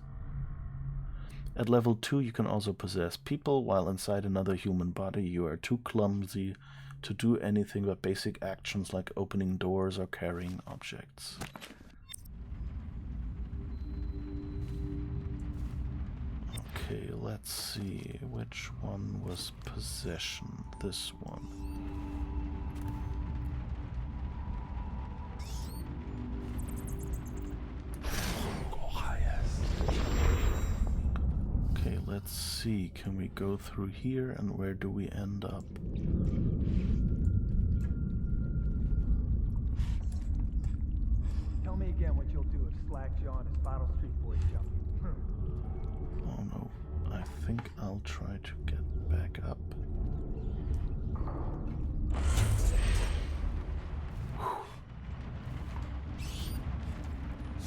At level 2, you can also possess people. While inside another human body, you are too clumsy to do anything but basic actions like opening doors or carrying objects. Okay, let's see, which one was possession? This one. Okay, let's see, can we go through here and where do we end up? Tell me again what you'll do if Slackjaw and his Bottle Street boys jump. Oh no, I think I'll try to get back up. Whew.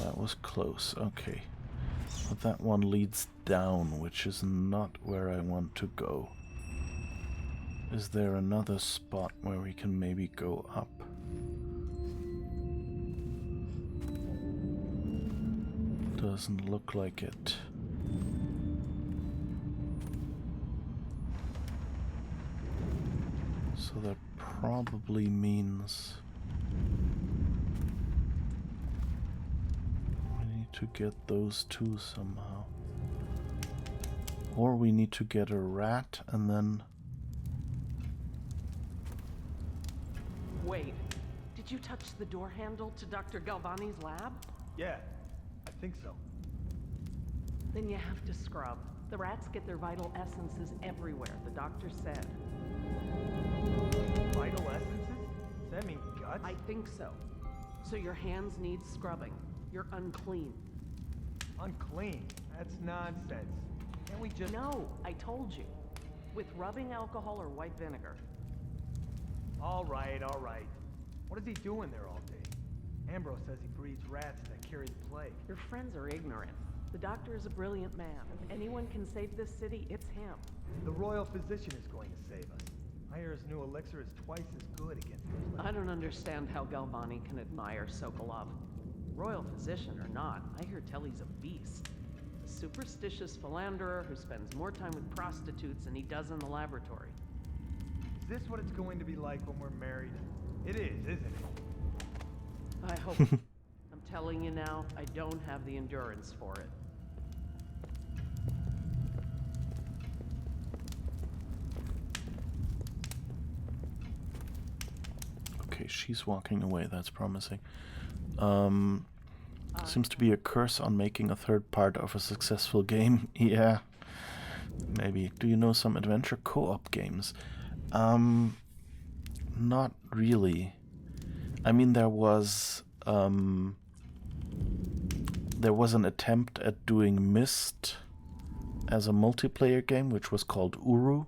That was close, okay. But that one leads down, which is not where I want to go. Is there another spot where we can maybe go up? Doesn't look like it. So that probably means we need to get those two somehow. Or we need to get a rat and then... Wait, did you touch the door handle to Dr. Galvani's lab? Yeah, I think so. Then you have to scrub. The rats get their vital essences everywhere, the doctor said. Vital essences? Does that mean guts? I think so. So your hands need scrubbing. You're unclean. Unclean? That's nonsense. Can't we just... No, I told you. With rubbing alcohol or white vinegar. All right, all right. What is he doing there all day? Ambrose says he breeds rats that carry the plague. Your friends are ignorant. The doctor is a brilliant man. If anyone can save this city, it's him. The royal physician is going to save us. I hear his new elixir is twice as good against those. I don't understand how Galvani can admire Sokolov. Royal physician or not, I hear tell he's a beast. A superstitious philanderer who spends more time with prostitutes than he does in the laboratory. this what it's going to be like when we're married? It is, isn't it? I hope. I'm telling you now, I don't have the endurance for it. Okay, she's walking away. That's promising. Seems to be a curse on making a third part of a successful game. Yeah. Maybe. Do you know some adventure co-op games? Not really. I mean, there was an attempt at doing Myst as a multiplayer game, which was called Uru.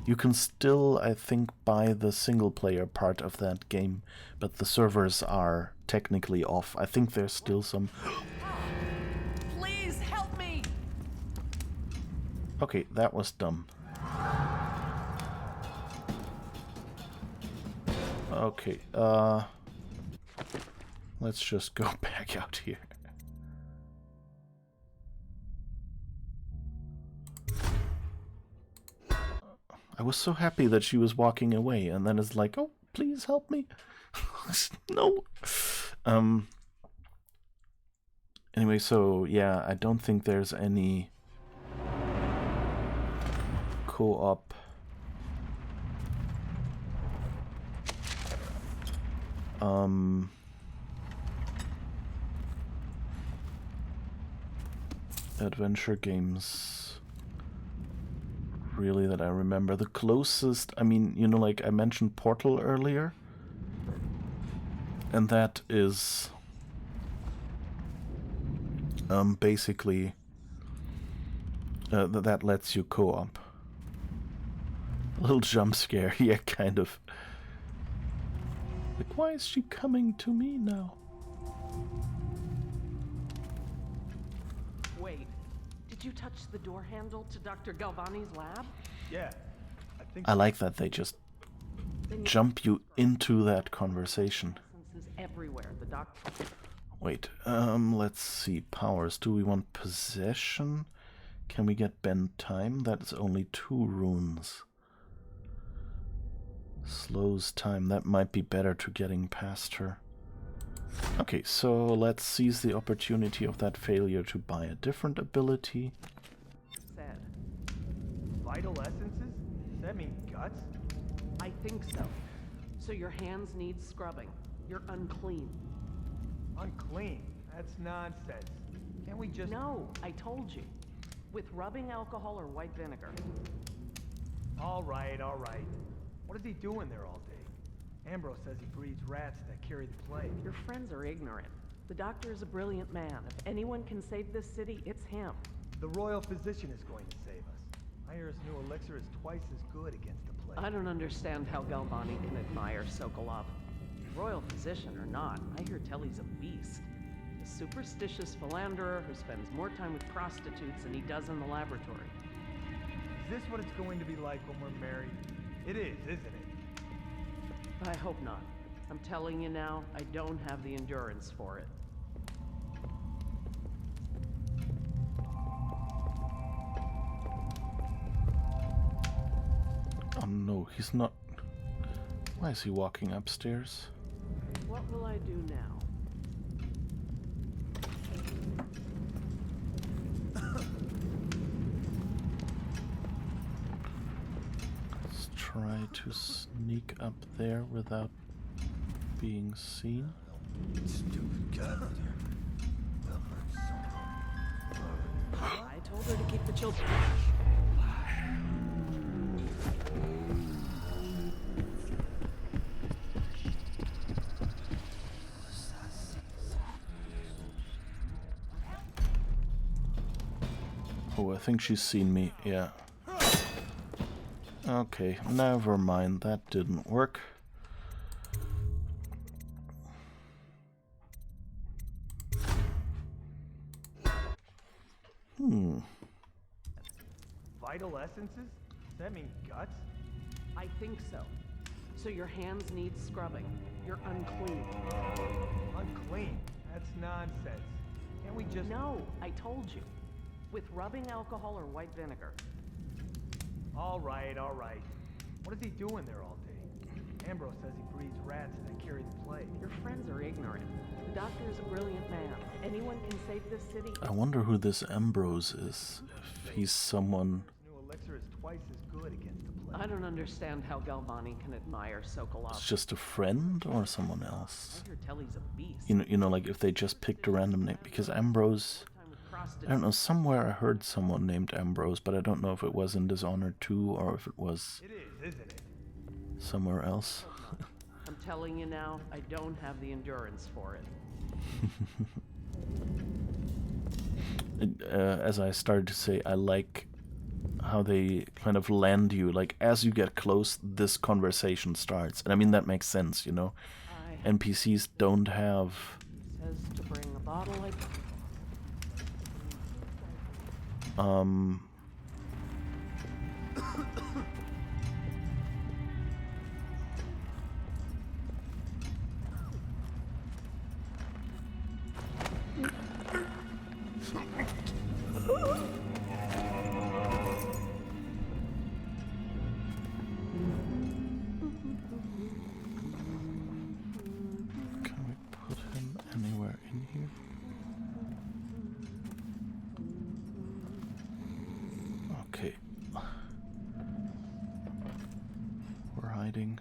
You can still, I think, buy the single-player part of that game, but the servers are technically off. I think there's still some... Please help me! Okay, that was dumb. Okay, let's just go back out here. I was so happy that she was walking away, and then it's like, oh, please help me. No. Anyway, so yeah, I don't think there's any co-op adventure games really that I remember. The closest, I mean, you know, like I mentioned Portal earlier, and that is basically that lets you co-op. A little jump scare, yeah, kind of. Like, why is she coming to me now? Wait, did you touch the door handle to Dr. Galvani's lab? Yeah, I think... I like that they just jump you into that conversation. Is everywhere, the doctor... Wait, let's see. Powers. Do we want possession? Can we get bend time? That's only 2 runes. Slows time. That might be better to getting past her. Okay, so let's seize the opportunity of that failure to buy a different ability. Said. Vital essences? Does that mean guts? I think so. So your hands need scrubbing. You're unclean. Unclean? That's nonsense. Can't we just... No, I told you. With rubbing alcohol or white vinegar. All right, all right. What is he doing there all day? Ambrose says he breeds rats that carry the plague. Your friends are ignorant. The doctor is a brilliant man. If anyone can save this city, it's him. The royal physician is going to save us. I hear his new elixir is twice as good against the plague. I don't understand how Galvani can admire Sokolov. Royal physician or not, I hear tell he's a beast. A superstitious philanderer who spends more time with prostitutes than he does in the laboratory. Is this what it's going to be like when we're married? It is, isn't it? I hope not. I'm telling you now, I don't have the endurance for it. Oh no, he's not... Why is he walking upstairs? What will I do now? Let's try to sneak up there without being seen. Stupid god. I told her to keep the children. Oh, I think she's seen me, yeah. Okay, never mind, that didn't work. Vital essences? Does that mean guts? I think so. So your hands need scrubbing. You're unclean. Unclean? That's nonsense. Can't we just... No, I told you. With rubbing alcohol or white vinegar. All right, all right. What is he doing there all day? Ambrose says he breeds rats that carry the plague. Your friends are ignorant. The doctor is a brilliant man. Anyone can save this city. I wonder who this Ambrose is. If he's someone... This new elixir is twice as good against the plague. I don't understand how Galvani can admire Sokolov. It's just a friend or someone else. I hear Telly's a beast. You know, like if they just picked a random name. Because Ambrose... I don't know, somewhere I heard someone named Ambrose, but I don't know if it was in Dishonored 2 or if it was... It is, isn't it? Somewhere else. I'm telling you now, I don't have the endurance for it. As I started to say, I like how they kind of land you. Like, as you get close, this conversation starts. And I mean, that makes sense, you know? NPCs don't have... Says to bring a bottle like... Can we put him anywhere in here? Okay. We're hiding.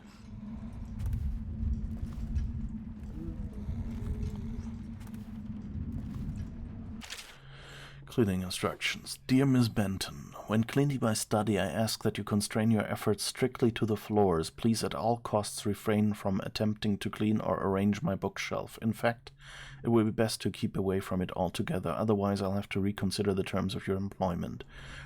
Cleaning instructions. Dear Miss Benton, when cleaning my study, I ask that you constrain your efforts strictly to the floors. Please at all costs refrain from attempting to clean or arrange my bookshelf. In fact, it will be best to keep away from it altogether, otherwise I'll have to reconsider the terms of your employment.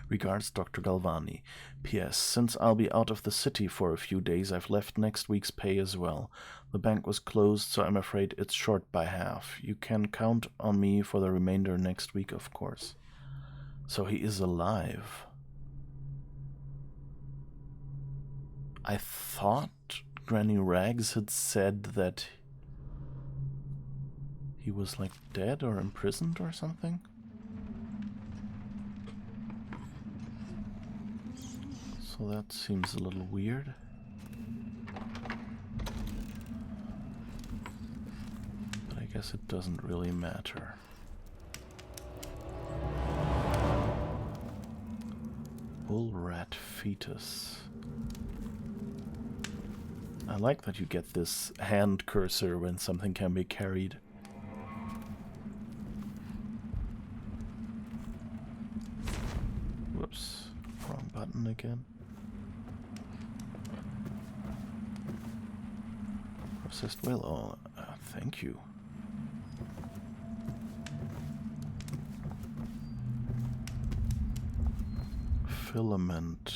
Regards, Dr. Galvani. P.S. Since I'll be out of the city for a few days, I've left next week's pay as well. The bank was closed, so I'm afraid it's short by half. You can count on me for the remainder next week, of course. So he is alive. I thought Granny Rags had said that he was like dead or imprisoned or something. So that seems a little weird. But I guess it doesn't really matter. Bull rat fetus. I like that you get this hand cursor when something can be carried. Whoops, wrong button again. Processed will. Oh, thank you. Filament.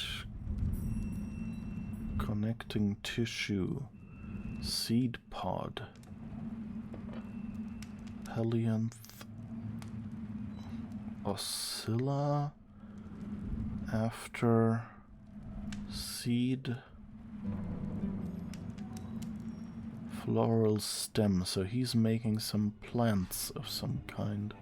Connecting tissue. Seed pod. Helianth. Oscilla. After. Seed. Floral stem. So he's making some plants of some kind.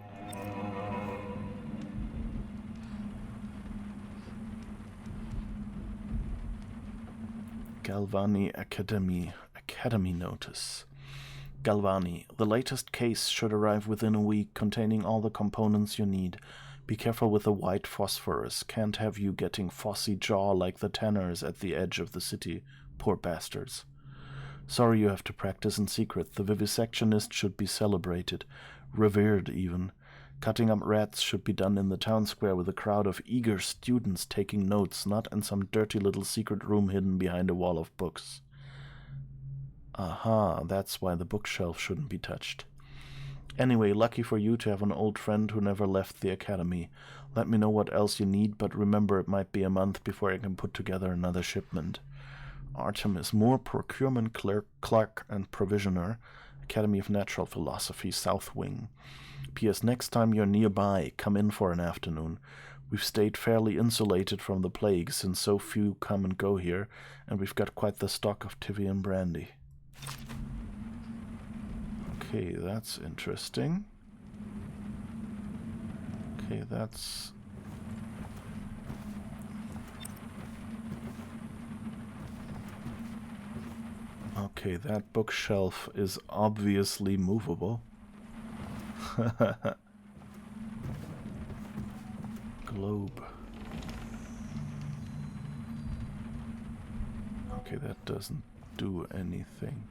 Galvani Academy notice. Galvani, the latest case should arrive within a week, containing all the components you need. Be careful with the white phosphorus. Can't have you getting phossy jaw like the tanners at the edge of the city. Poor bastards. Sorry you have to practice in secret. The vivisectionist should be celebrated. Revered, even. Cutting up rats should be done in the town square with a crowd of eager students taking notes, not in some dirty little secret room hidden behind a wall of books. Aha, that's why the bookshelf shouldn't be touched. Anyway, lucky for you to have an old friend who never left the academy. Let me know what else you need, but remember it might be a month before I can put together another shipment. Artemis Moore, procurement clerk and provisioner, Academy of Natural Philosophy, South Wing. P.S. Next time you're nearby, come in for an afternoon. We've stayed fairly insulated from the plague since so few come and go here, and we've got quite the stock of Tivian brandy. Okay, that's interesting. Okay, that's... Okay, that bookshelf is obviously movable. Globe. Okay, that doesn't do anything.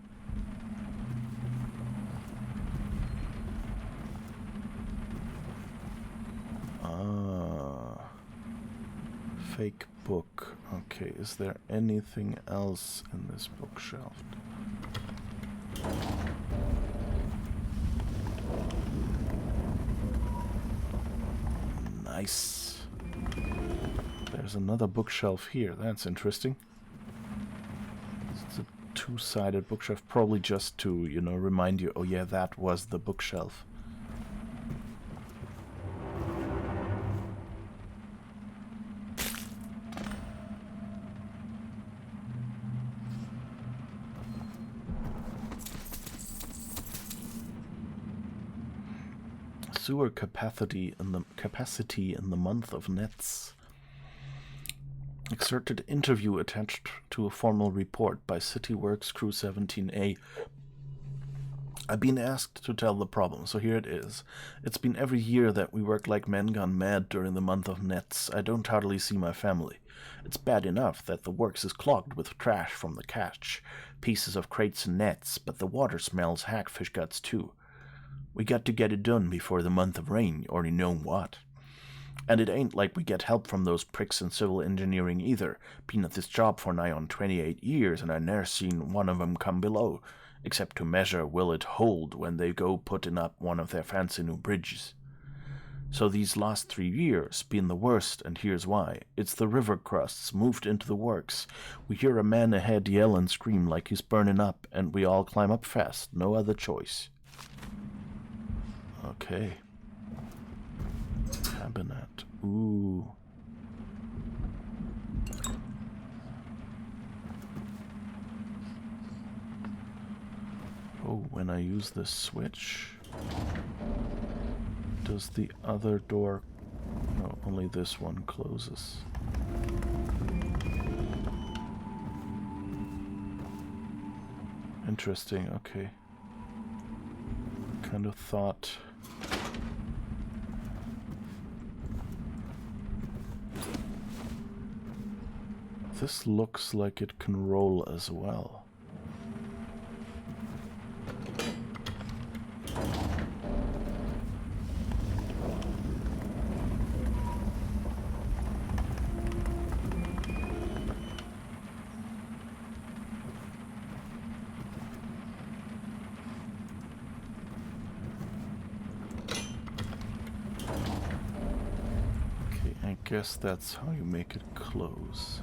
Ah. Fake book. Okay, is there anything else in this bookshelf? Nice. There's another bookshelf here. That's interesting. It's a two-sided bookshelf, probably just to, you know, remind you, oh yeah, that was the bookshelf. Sewer capacity in the month of nets. Excerpted interview attached to a formal report by City Works Crew 17A. I've been asked to tell the problem, so here it is. It's been every year that we work like men gone mad during the month of nets. I don't hardly see my family. It's bad enough that the works is clogged with trash from the catch, pieces of crates and nets, but the water smells hackfish guts too. We got to get it done before the month of rain, or you know what. And it ain't like we get help from those pricks in civil engineering either. Been at this job for nigh on 28 years, and I ne'er seen one of 'em come below, except to measure will it hold when they go putting up one of their fancy new bridges. So these last 3 years been the worst, and here's why. It's the river crusts moved into the works. We hear a man ahead yell and scream like he's burning up, and we all climb up fast, no other choice. Okay. Cabinet. Ooh. Oh, when I use this switch, does the other door... No, only this one closes. Interesting, okay. Kind of thought... This looks like it can roll as well. Okay, I guess that's how you make it close.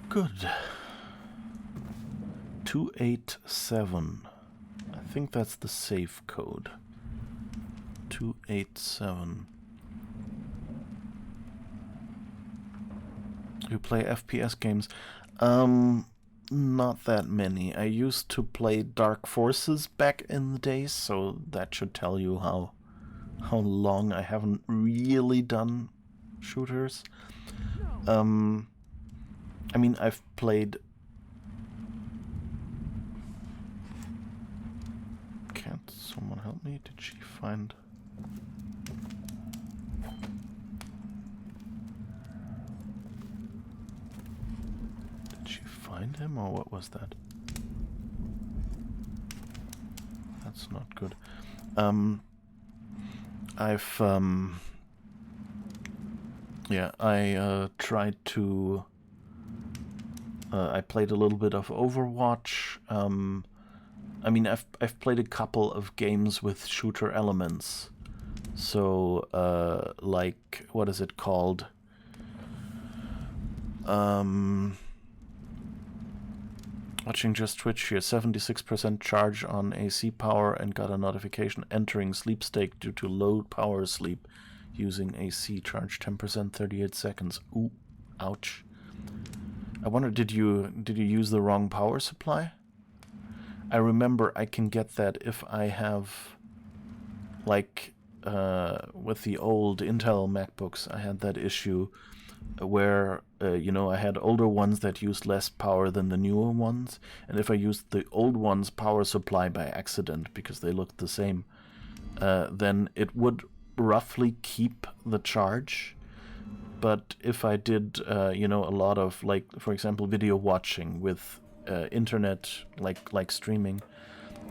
Good. 287. I think that's the safe code. 287. You play FPS games? Not that many. I used to play Dark Forces back in the days, so that should tell you how long I haven't really done shooters. I mean, I've played... Can't someone help me? Did she find... Did she find him, or what was that? That's not good. Yeah, I tried to... I played a little bit of Overwatch. I mean, I've played a couple of games with shooter elements. So, like, what is it called? Watching just Twitch here, 76% charge on AC power and got a notification entering sleep state due to low power sleep using AC charge 10%, 38 seconds. Ooh, ouch. I wonder, did you use the wrong power supply? I remember I can get that if I have, like, with the old Intel MacBooks, I had that issue where I had older ones that used less power than the newer ones, and if I used the old ones' power supply by accident because they looked the same, then it would roughly keep the charge. But if I did, a lot of, like, for example, video watching with internet, like streaming,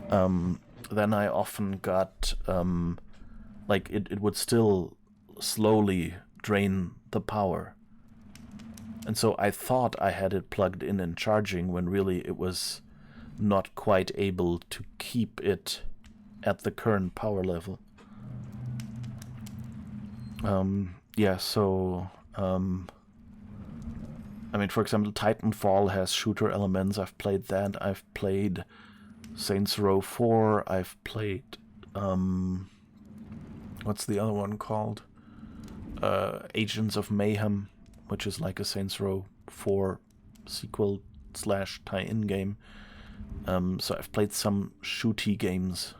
then I often got, it would still slowly drain the power. And so I thought I had it plugged in and charging when really it was not quite able to keep it at the current power level. For example, Titanfall has shooter elements. I've played that. I've played Saints Row 4. I've played, what's the other one called? Agents of Mayhem, which is like a Saints Row 4 sequel / tie-in game. So I've played some shooty games.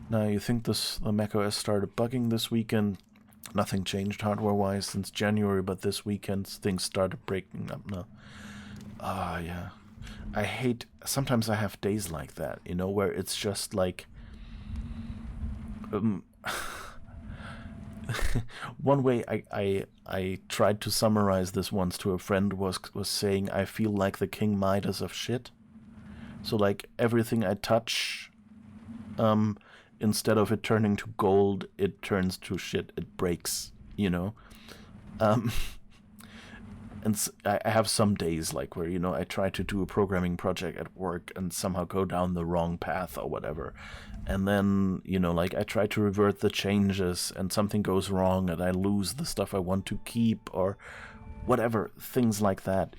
Now, you think the macOS started bugging this weekend? Nothing changed hardware-wise since January, but this weekend things started breaking up now. Yeah. Sometimes I have days like that, where it's just like... One way I tried to summarize this once to a friend was saying I feel like the King Midas of shit. So, like, everything I touch, instead of it turning to gold, it turns to shit. It breaks, And I have some days, like, where, I try to do a programming project at work and somehow go down the wrong path or whatever. And then, I try to revert the changes and something goes wrong and I lose the stuff I want to keep or whatever. Things like that,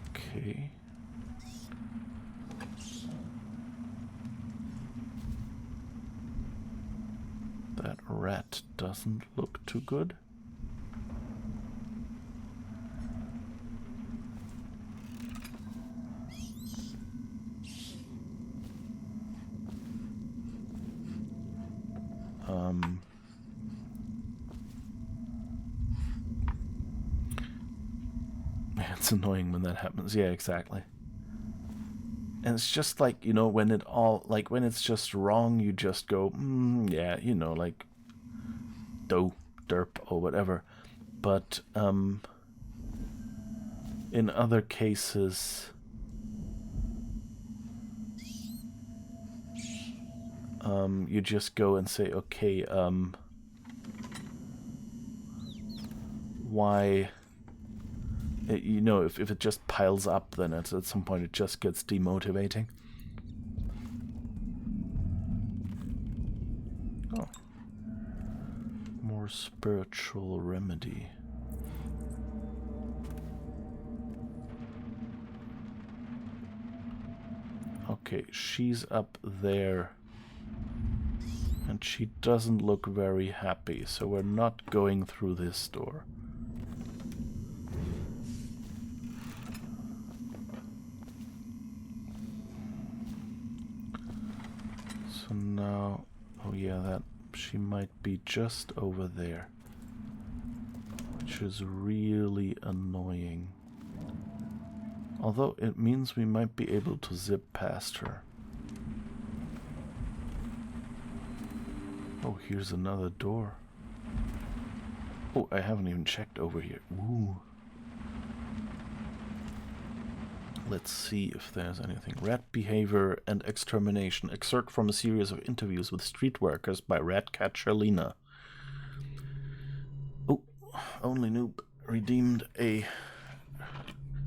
Okay. That rat doesn't look too good. It's annoying when that happens. Yeah, exactly. And it's just like, when it's just wrong, you just go, yeah, like, derp, or whatever. But, in other cases, you just go and say, okay, why... if it just piles up, then at some point it just gets demotivating. Oh. More spiritual remedy. Okay, she's up there. And she doesn't look very happy, so we're not going through this door. So now, oh yeah, she might be just over there, which is really annoying. Although it means we might be able to zip past her. Oh, here's another door. Oh, I haven't even checked over here. Ooh. Let's see if there's anything. Rat behavior and extermination. Excerpt from a series of interviews with street workers by Ratcatcher Lena. Oh, only noob redeemed a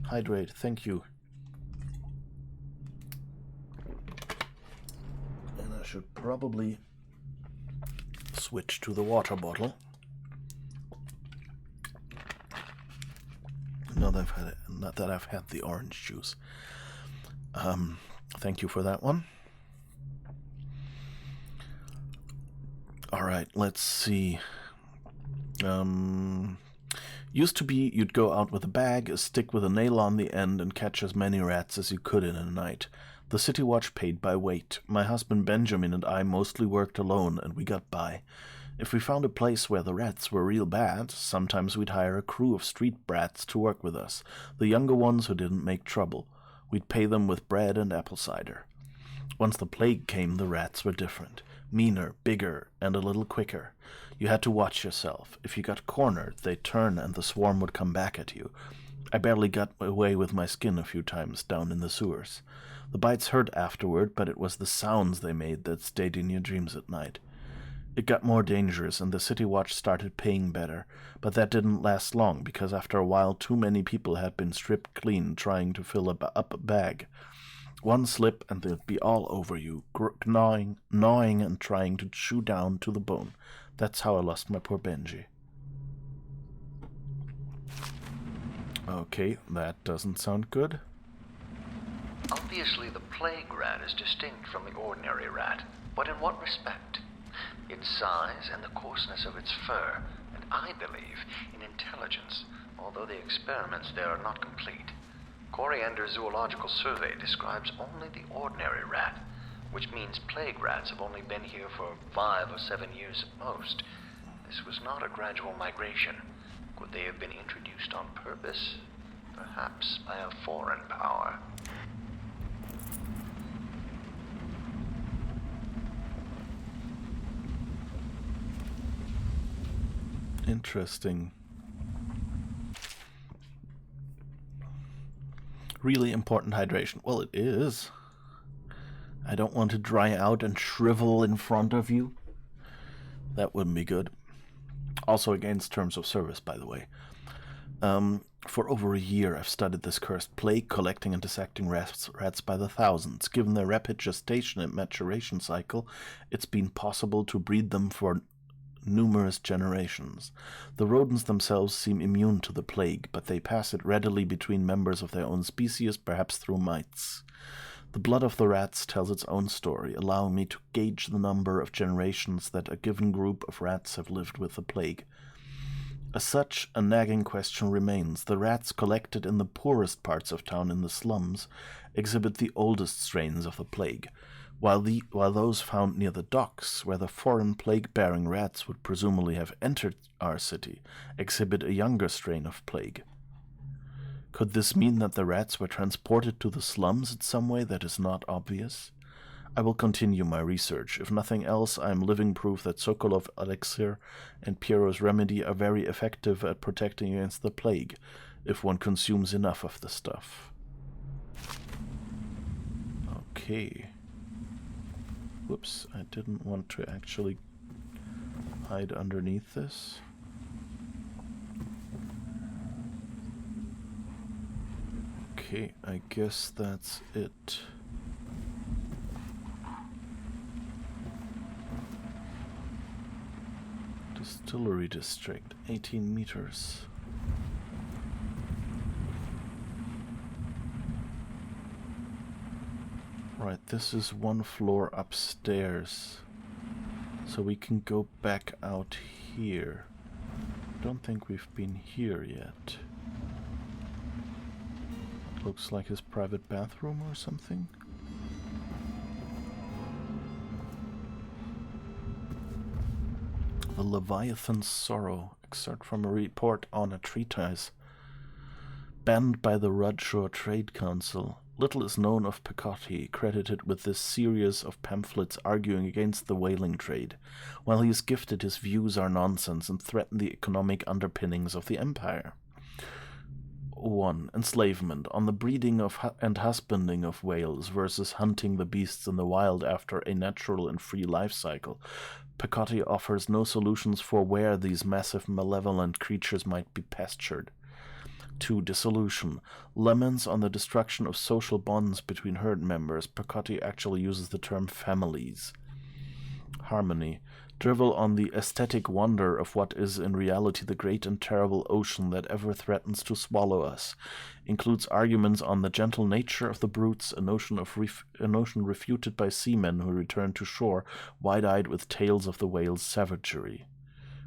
hydrate. Thank you. And I should probably switch to the water bottle. Now that I've had the orange juice. Thank you for that one. Alright, let's see. Used to be you'd go out with a bag, a stick with a nail on the end, and catch as many rats as you could in a night. The City Watch paid by weight. My husband Benjamin and I mostly worked alone, and we got by. If we found a place where the rats were real bad, sometimes we'd hire a crew of street brats to work with us, the younger ones who didn't make trouble. We'd pay them with bread and apple cider. Once the plague came, the rats were different. Meaner, bigger, and a little quicker. You had to watch yourself. If you got cornered, they'd turn and the swarm would come back at you. I barely got away with my skin a few times down in the sewers. The bites hurt afterward, but it was the sounds they made that stayed in your dreams at night. It got more dangerous, and the City Watch started paying better, but that didn't last long, because after a while too many people had been stripped clean trying to fill up a bag. One slip and they'd be all over you, gnawing and trying to chew down to the bone. That's how I lost my poor Benji. Okay, that doesn't sound good. Obviously, the plague rat is distinct from the ordinary rat, but in what respect? Its size and the coarseness of its fur, and I believe in intelligence, although the experiments there are not complete. Coriander's Zoological Survey describes only the ordinary rat, which means plague rats have only been here for 5 or 7 years at most. This was not a gradual migration. Could they have been introduced on purpose? Perhaps by a foreign power. Interesting. Really important hydration. Well, it is. I don't want to dry out and shrivel in front of you. That wouldn't be good. Also against terms of service, by the way. For over a year, I've studied this cursed plague, collecting and dissecting rats by the thousands. Given their rapid gestation and maturation cycle, it's been possible to breed them for numerous generations. The rodents themselves seem immune to the plague, but they pass it readily between members of their own species, perhaps through mites. The blood of the rats tells its own story, allowing me to gauge the number of generations that a given group of rats have lived with the plague. As such, a nagging question remains. The rats collected in the poorest parts of town in the slums exhibit the oldest strains of the plague, while those found near the docks, where the foreign plague-bearing rats would presumably have entered our city, exhibit a younger strain of plague. Could this mean that the rats were transported to the slums in some way that is not obvious? I will continue my research. If nothing else, I am living proof that Sokolov Elixir and Piero's Remedy are very effective at protecting against the plague, if one consumes enough of the stuff. Okay. Whoops, I didn't want to actually hide underneath this. Okay, I guess that's it. Distillery District, 18 meters. Right, this is one floor upstairs. So we can go back out here. Don't think we've been here yet. Looks like his private bathroom or something. The Leviathan's Sorrow, excerpt from a report on a treatise. Banned by the Rudshore Trade Council. Little is known of Picotti, credited with this series of pamphlets arguing against the whaling trade. While he is gifted, his views are nonsense and threaten the economic underpinnings of the empire. 1. Enslavement. On the breeding of and husbanding of whales versus hunting the beasts in the wild after a natural and free life cycle. Picotti offers no solutions for where these massive malevolent creatures might be pastured. 2. Dissolution. Laments on the destruction of social bonds between herd members. Picotti actually uses the term families. Harmony. Drivel on the aesthetic wonder of what is in reality the great and terrible ocean that ever threatens to swallow us. Includes arguments on the gentle nature of the brutes, a notion refuted by seamen who return to shore, wide-eyed with tales of the whale's savagery.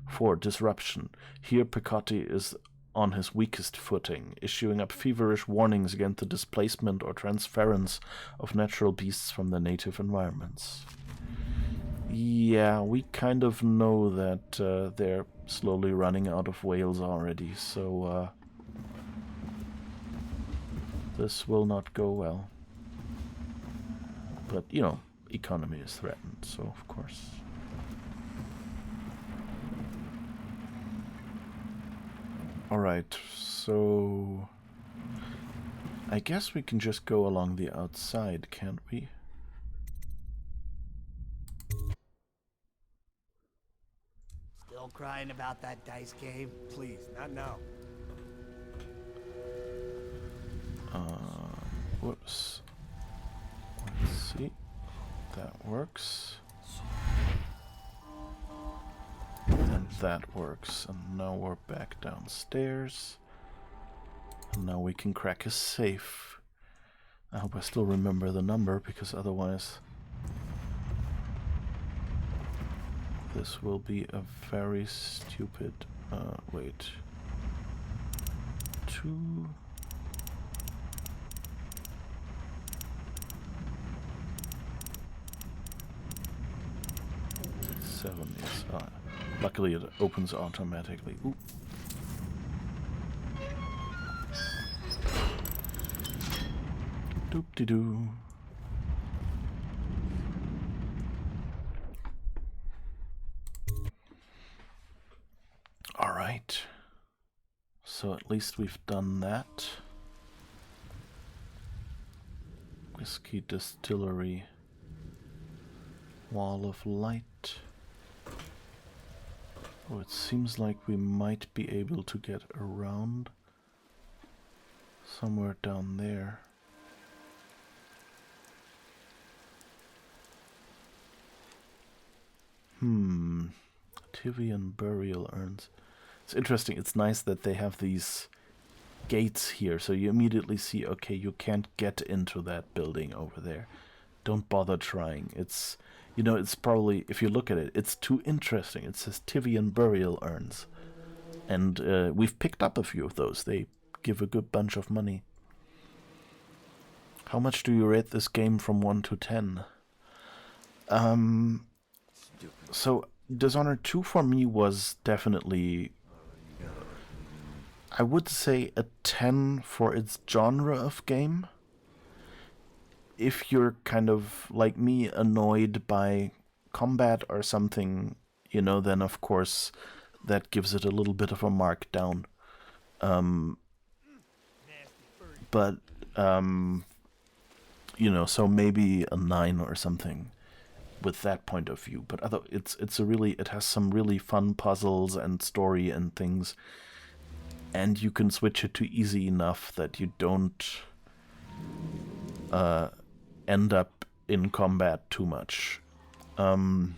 4. Disruption. Here Picotti is on his weakest footing, issuing up feverish warnings against the displacement or transference of natural beasts from their native environments. Yeah, we kind of know that they're slowly running out of whales already, so this will not go well. But, you know, economy is threatened, so of course. Alright, so I guess we can just go along the outside, can't we? Still crying about that dice game? Please, not now. Whoops. Let's see. That works. And that works. And now we're back downstairs. And now we can crack a safe. I hope I still remember the number, because otherwise this will be a very stupid... wait. 2... 7 is... luckily it opens automatically. Ooh. Doop-de-doo. Alright. So at least we've done that. Whiskey Distillery. Wall of Light. Oh, it seems like we might be able to get around somewhere down there. Tivian burial urns. It's interesting. It's nice that they have these gates here, so you immediately see, okay, you can't get into that building over there. Don't bother trying. It's, you know, it's probably, if you look at it, it's too interesting. It says Tivian burial urns. And we've picked up a few of those. They give a good bunch of money. How much do you rate this game from 1 to 10? So Dishonored 2 for me was definitely, I would say, a 10 for its genre of game. If you're kind of, like me, annoyed by combat or something, you know, then of course that gives it a little bit of a mark down. But, you know, so maybe a 9 or something with that point of view. But it's a really, it has some really fun puzzles and story and things, and you can switch it to easy enough that you don't end up in combat too much. And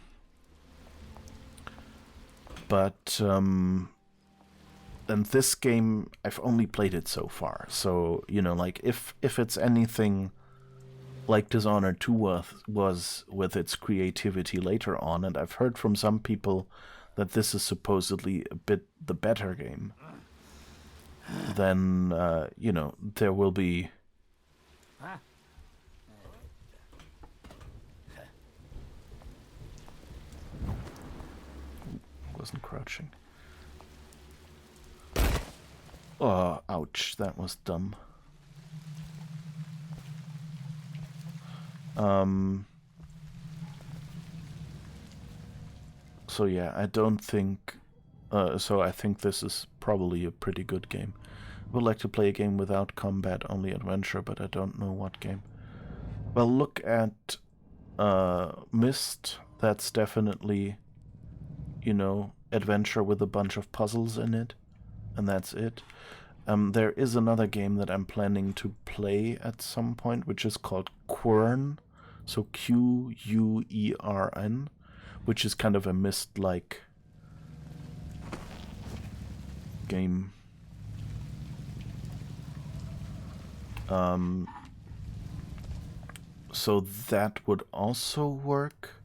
this game, I've only played it so far, so, you know, like, if it's anything like Dishonored 2 was with its creativity later on, and I've heard from some people that this is supposedly a bit the better game, then, you know, there will be... Wasn't crouching. Oh, ouch, that was dumb. So yeah, I don't think... so I think this is probably a pretty good game. I would like to play a game without combat, only adventure, but I don't know what game. Well, look at Myst. That's definitely, you know, adventure with a bunch of puzzles in it. And that's it. There is another game that I'm planning to play at some point, which is called Quern. So Quern, which is kind of a Myst-like game. So that would also work.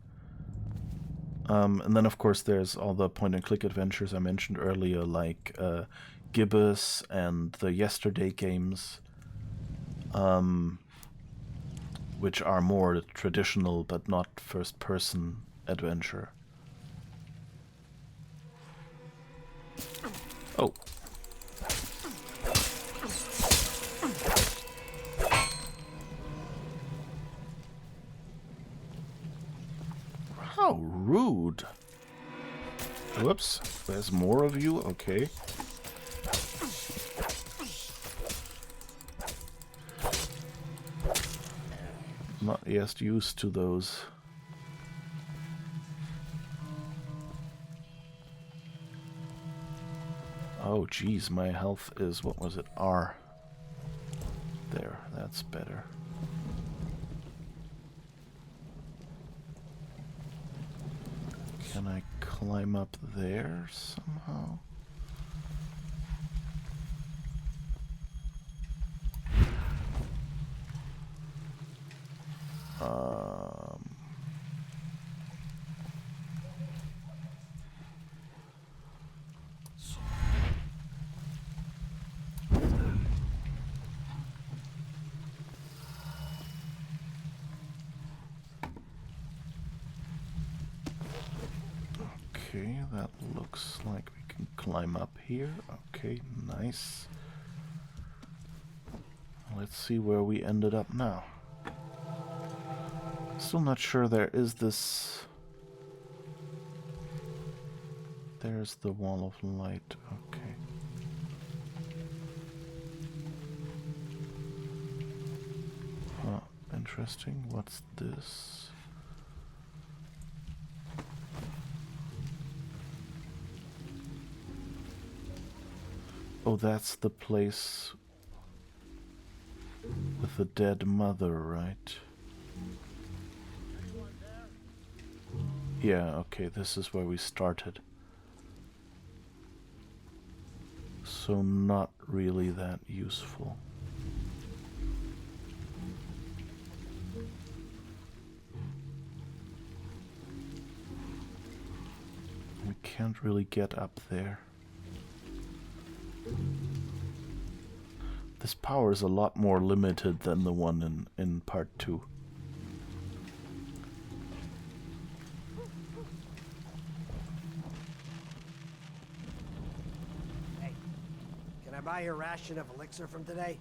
And then, of course, there's all the point-and-click adventures I mentioned earlier, like Gibbous and the Yesterday games, which are more traditional but not first-person adventure. Oh. How rude. Whoops, there's more of you? Okay. Not yet used to those. Oh geez, my health is, what was it, R. There, that's better. Can I climb up there somehow? Okay, that looks like we can climb up here. Okay, nice. Let's see where we ended up now. Still not sure there is this... There's the wall of light, okay. Huh, interesting. What's this? Oh, that's the place with the dead mother, right? Yeah, okay, this is where we started. So not really that useful. We can't really get up there. This power is a lot more limited than the one in part 2. Hey, can I buy your ration of elixir from today?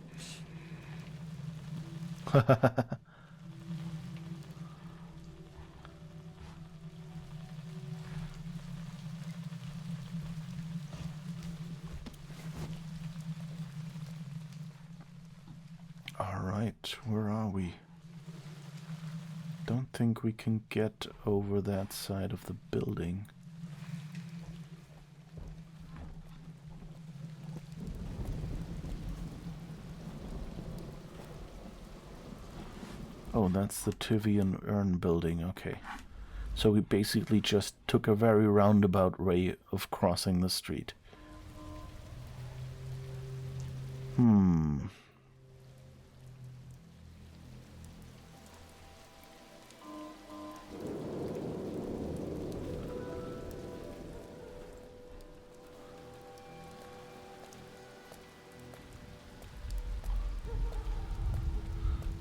Alright, where are we? Don't think we can get over that side of the building. Oh, that's the Tivian Urn building, okay. So we basically just took a very roundabout way of crossing the street.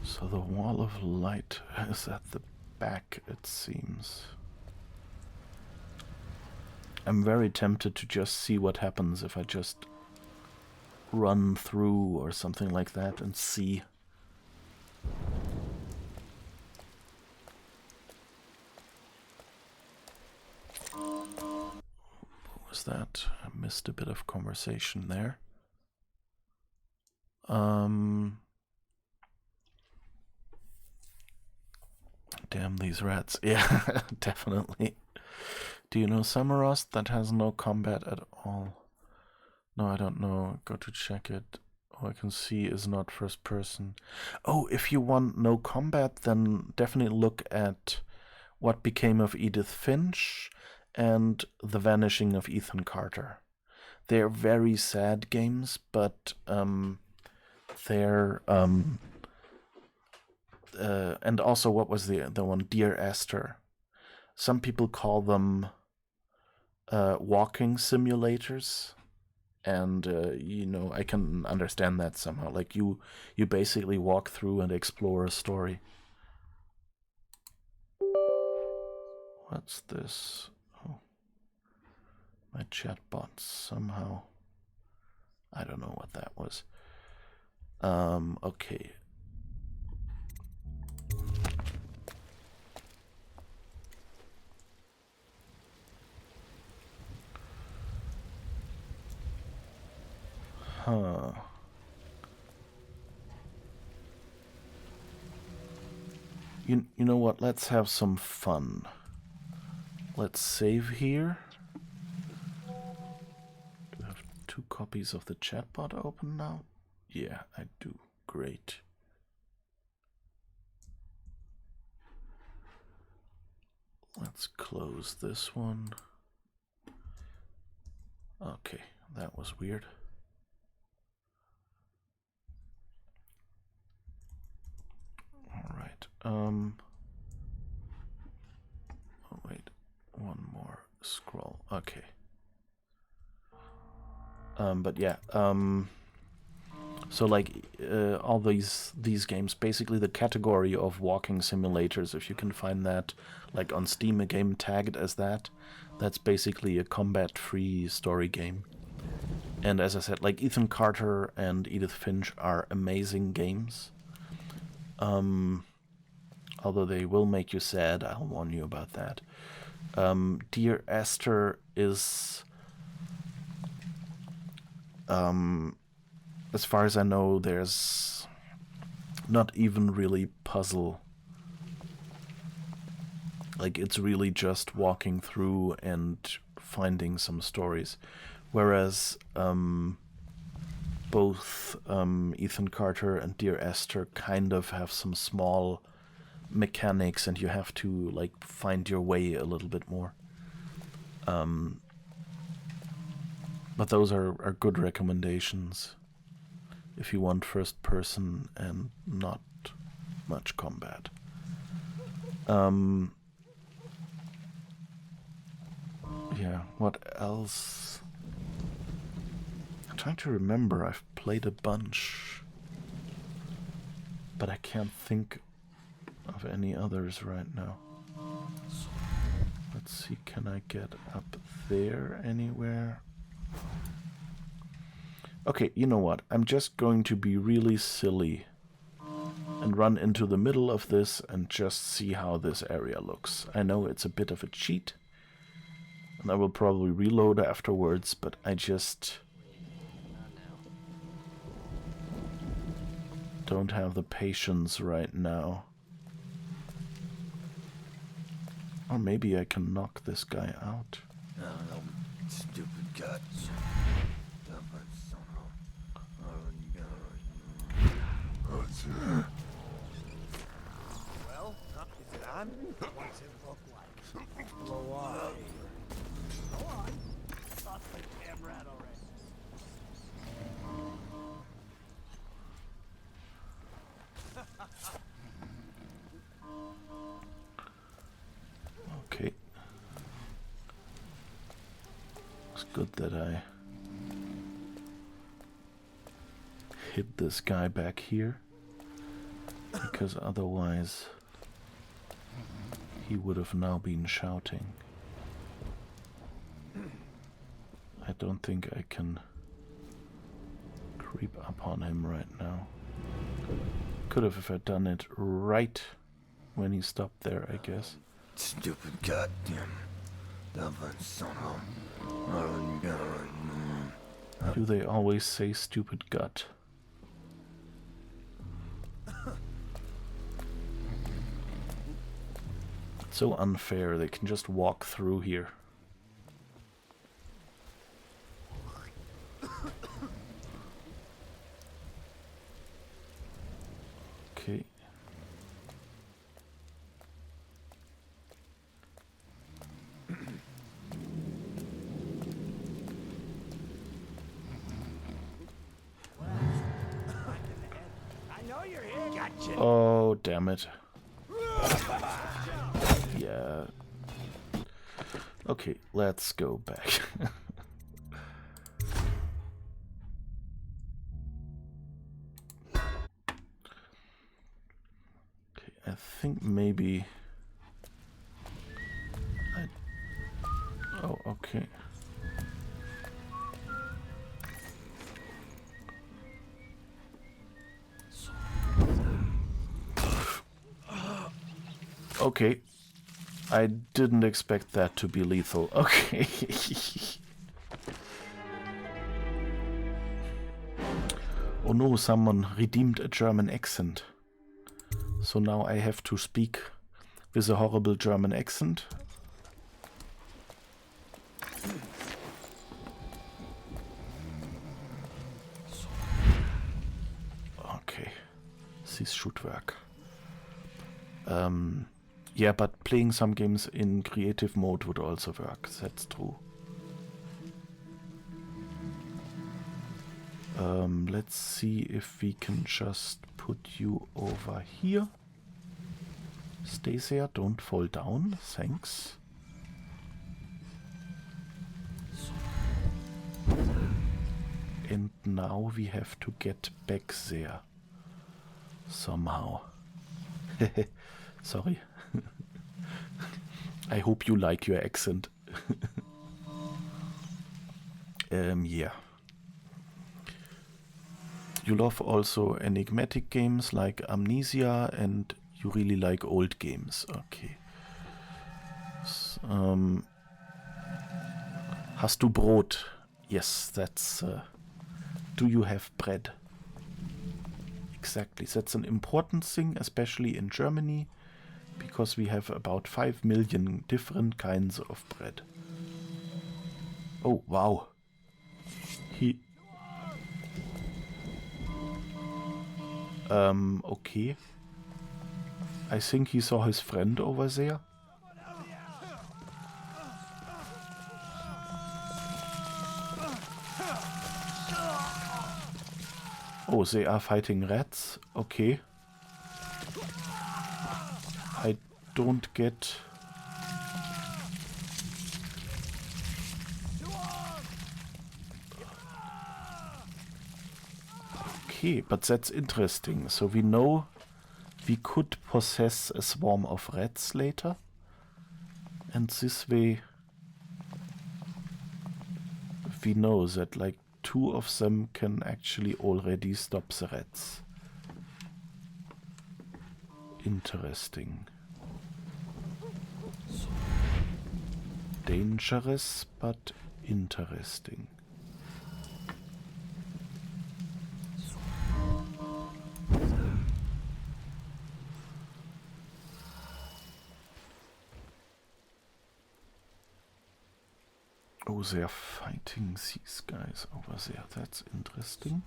So the wall of light is at the back, it seems. I'm very tempted to just see what happens if I just run through or something like that and see. What was that? I missed a bit of conversation there. Damn these rats. Yeah, definitely. Do you know Samaros? That has no combat at all. No, I don't know. Go to check it. All I can see is not first person. Oh, if you want no combat, then definitely look at What Became of Edith Finch and The Vanishing of Ethan Carter. They're very sad games, but they're and also, what was the one? Dear Esther. some people call them walking simulators. And, I can understand that somehow. Like, you basically walk through and explore a story. What's this? Oh. My chatbot somehow... I don't know what that was. Okay. Huh. You know what? Let's have some fun. Let's save here. Do I have 2 copies of the chatbot open now? Yeah, I do. Great. Let's close this one. Okay, that was weird. All right. Oh wait, one more scroll. Okay. But yeah. So like all these games, basically the category of walking simulators, if you can find that, like on Steam, a game tagged as that, that's basically a combat-free story game. And as I said, like Ethan Carter and Edith Finch are amazing games. Although they will make you sad, I'll warn you about that. Dear Esther is, as far as I know, there's not even really puzzle. Like, it's really just walking through and finding some stories. Whereas both Ethan Carter and Dear Esther kind of have some small mechanics, and you have to like find your way a little bit more. But those are good recommendations if you want first person and not much combat. Yeah, what else? I'm trying to remember. I've played a bunch, but I can't think of any others right now. Let's see, can I get up there anywhere? Okay, you know what? I'm just going to be really silly and run into the middle of this and just see how this area looks. I know it's a bit of a cheat, and I will probably reload afterwards, but I just don't have the patience right now. Or maybe I can knock this guy out. No, stupid guts. Well, is it on? What's it look like? Blow on. Go on. Stop the damn rat already. Okay. It's good that I hid this guy back here, because otherwise he would have now been shouting. I don't think I can creep up on him right now. Could have if I'd done it right when he stopped there, I guess. Stupid goddamn. Do they always say stupid gut? It's so unfair, they can just walk through here. Okay. Oh, damn it. Yeah. Okay, let's go back. Okay, I think maybe... Oh, okay. Okay. I didn't expect that to be lethal. Okay. Oh no, someone redeemed a German accent. So now I have to speak with a horrible German accent. Okay. This should work. Yeah, but playing some games in creative mode would also work. That's true. Let's see if we can just put you over here. Stay there, don't fall down. Thanks. And now we have to get back there. Somehow. Sorry. I hope you like your accent. Yeah. You love also enigmatic games like Amnesia, and you really like old games. Okay. Hast du Brot? Yes, that's... do you have bread? Exactly. That's an important thing, especially in Germany, because we have about 5 million different kinds of bread. Oh, wow. He... okay. I think he saw his friend over there. Oh, they are fighting rats. Okay. I don't get... Okay, but that's interesting. So we know we could possess a swarm of rats later. And this way we know that like 2 of them can actually already stop the rats. Interesting. Dangerous, but interesting. Oh, they're fighting these guys over there. That's interesting.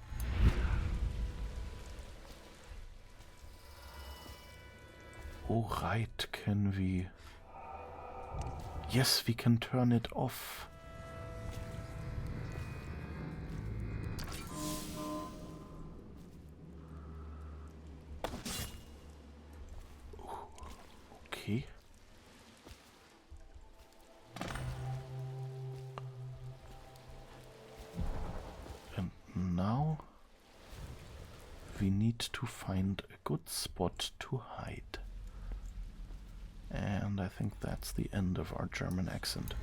Oh, right. Can we... Yes, we can turn it off. Okay. And now we need to find a good spot to hide. And I think that's the end of our German accent.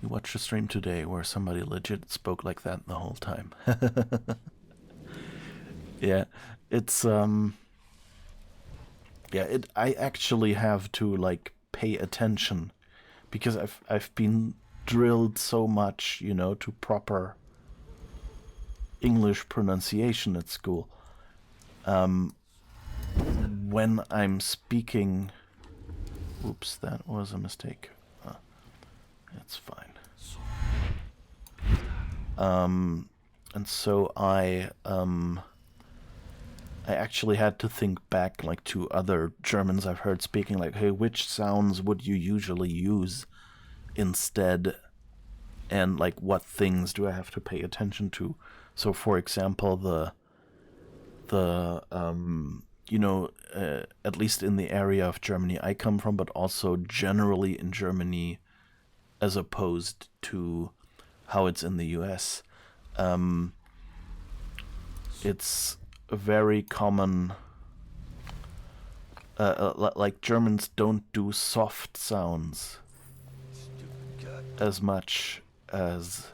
You watched a stream today where somebody legit spoke like that the whole time. Yeah, it's yeah, I actually have to like pay attention because I've been drilled so much, you know, to proper English pronunciation at school. When I'm speaking... Oops, that was a mistake. It's fine. And so I actually had to think back like to other Germans I've heard speaking like, hey, which sounds would you usually use instead? And like what things do I have to pay attention to? So for example, you know, at least in the area of Germany I come from, but also generally in Germany as opposed to how it's in the US. It's very common, like Germans don't do soft sounds as much as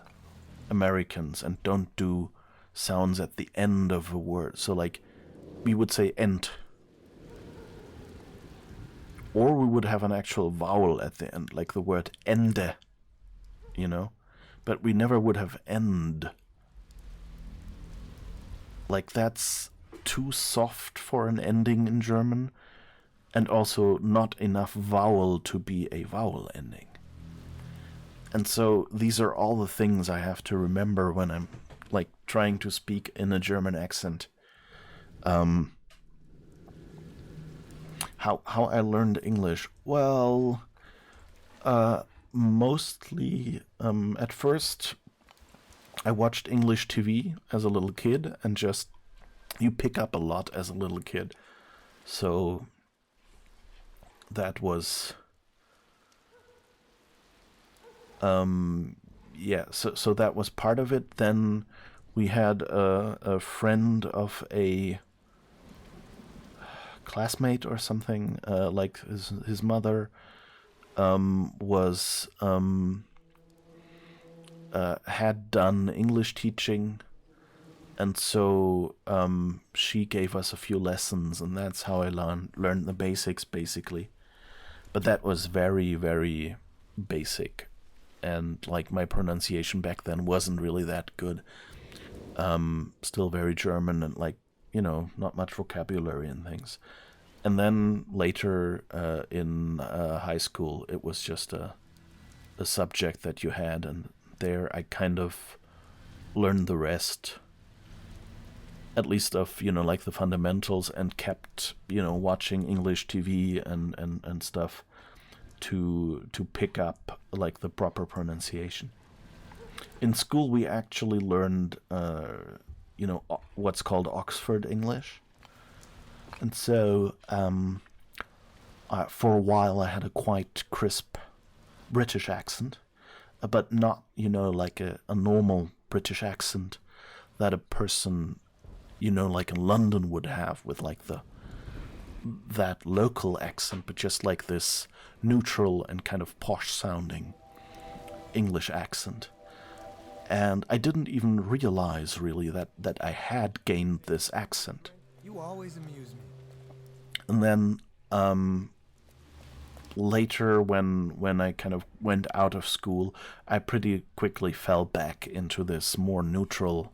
Americans, and don't do sounds at the end of a word. So like we would say end, or we would have an actual vowel at the end, like the word ende, you know, but we never would have end. Like that's too soft for an ending in German, and also not enough vowel to be a vowel ending. And so these are all the things I have to remember when I'm like trying to speak in a German accent. How I learned English? Well, mostly at first I watched English TV as a little kid, and just you pick up a lot as a little kid. So that was yeah, so that was part of it. Then we had a friend of a classmate or something, like his mother was had done English teaching, and so she gave us a few lessons, and that's how I learned the basics, basically. But that was very, very basic, and like my pronunciation back then wasn't really that good. Still very German, and like, you know, not much vocabulary and things. And then later in high school, it was just a subject that you had, and there I kind of learned the rest, at least of, you know, like the fundamentals, and kept, you know, watching English TV and stuff to pick up like the proper pronunciation. In school we actually learned you know, what's called Oxford English. And so for a while I had a quite crisp British accent, but not, you know, like a normal British accent that a person, you know, like in London would have, with like that local accent, but just like this neutral and kind of posh sounding English accent. And I didn't even realize really that I had gained this accent. You always amuse me. And then later, when I kind of went out of school, I pretty quickly fell back into this more neutral,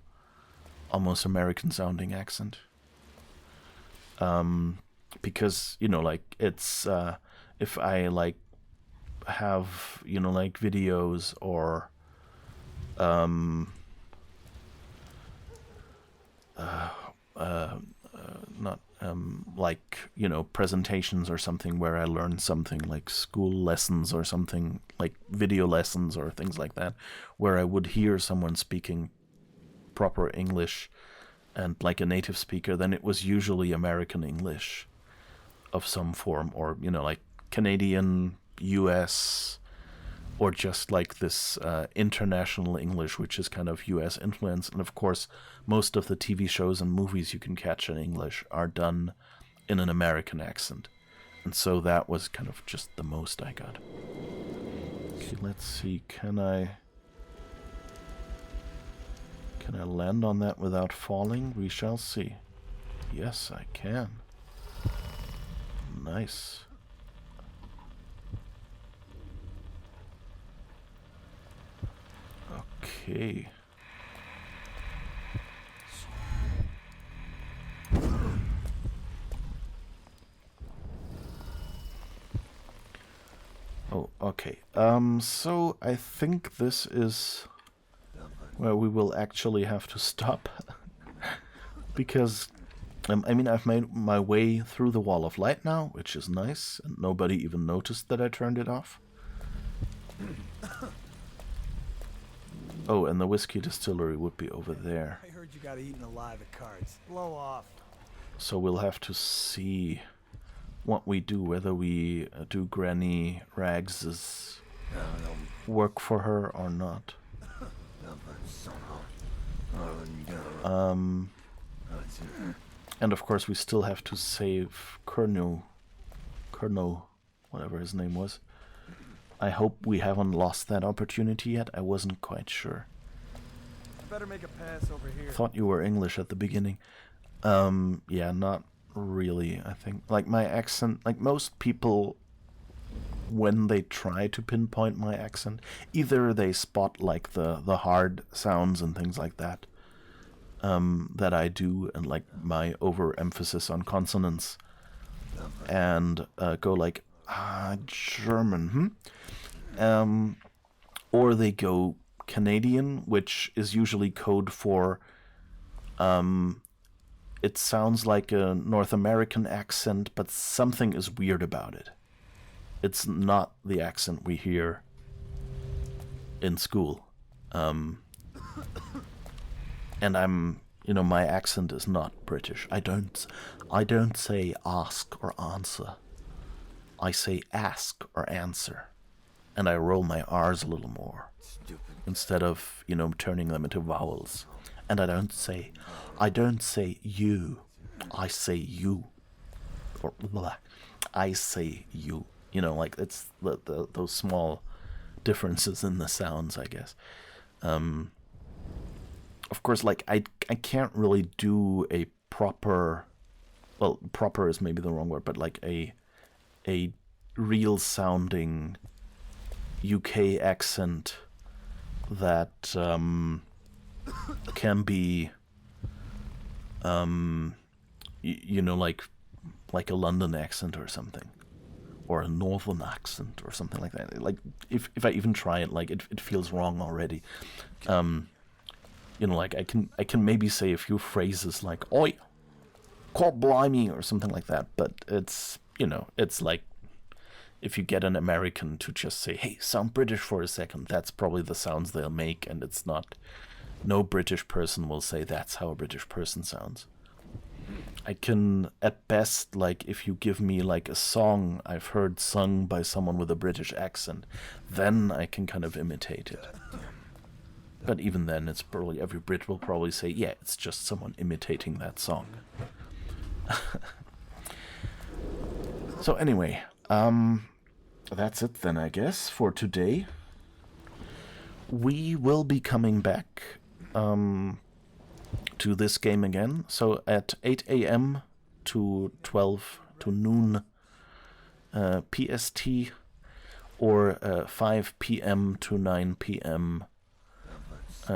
almost American-sounding accent. Because, you know, like, it's, if I, like, have, you know, like, videos or, not, like, you know, presentations or something where I learn something, like school lessons or something, like video lessons or things like that, where I would hear someone speaking proper English and like a native speaker, then it was usually American English of some form, or, you know, like Canadian, US, or just like this international English, which is kind of US influence. And of course, most of the TV shows and movies you can catch in English are done in an American accent. And so that was kind of just the most I got. Okay, let's see, can I land on that without falling? We shall see. Yes, I can. Nice. Okay. Oh, okay. So I think this is where we will actually have to stop. Because, I mean, I've made my way through the wall of light now, which is nice, and nobody even noticed that I turned it off. Oh, and the whiskey distillery would be over there. I heard you got eaten alive at cards. Blow off. So we'll have to see what we do, whether we do Granny Rags's work for her or not. And of course we still have to save Colonel, whatever his name was. I hope we haven't lost that opportunity yet. I wasn't quite sure. Better make a pass over here. Thought you were English at the beginning. Yeah, not really, I think. Like, my accent, like most people, when they try to pinpoint my accent, either they spot, like, the hard sounds and things like that, that I do, and, like, my overemphasis on consonants, and go like, German, or they go Canadian, which is usually code for, it sounds like a North American accent, but something is weird about it. It's not the accent we hear in school. And I'm, you know, my accent is not British. I don't say ask or answer. I say ask or answer. And I roll my R's a little more. Stupid. Instead of, you know, turning them into vowels. And I don't say you. I say you. Or blah. I say you. You know, like, it's those small differences in the sounds, I guess. Of course, like, I can't really do a proper, well, proper is maybe the wrong word, but like a real sounding UK accent that can be you know, like a London accent or something, or a northern accent or something like that. Like, if I even try it, like, it feels wrong already. You know, like, I can maybe say a few phrases like "Oi, God blimey" or something like that, but it's, you know, it's like if you get an American to just say, "Hey, sound British for a second," that's probably the sounds they'll make, and it's not. No British person will say that's how a British person sounds. I can, at best, like, if you give me, like, a song I've heard sung by someone with a British accent, then I can kind of imitate it. But even then, it's probably, every Brit will probably say, yeah, it's just someone imitating that song. So anyway, that's it then, I guess, for today. We will be coming back to this game again. So at 8 a.m. to 12 to noon PST, or 5 p.m. to 9 p.m.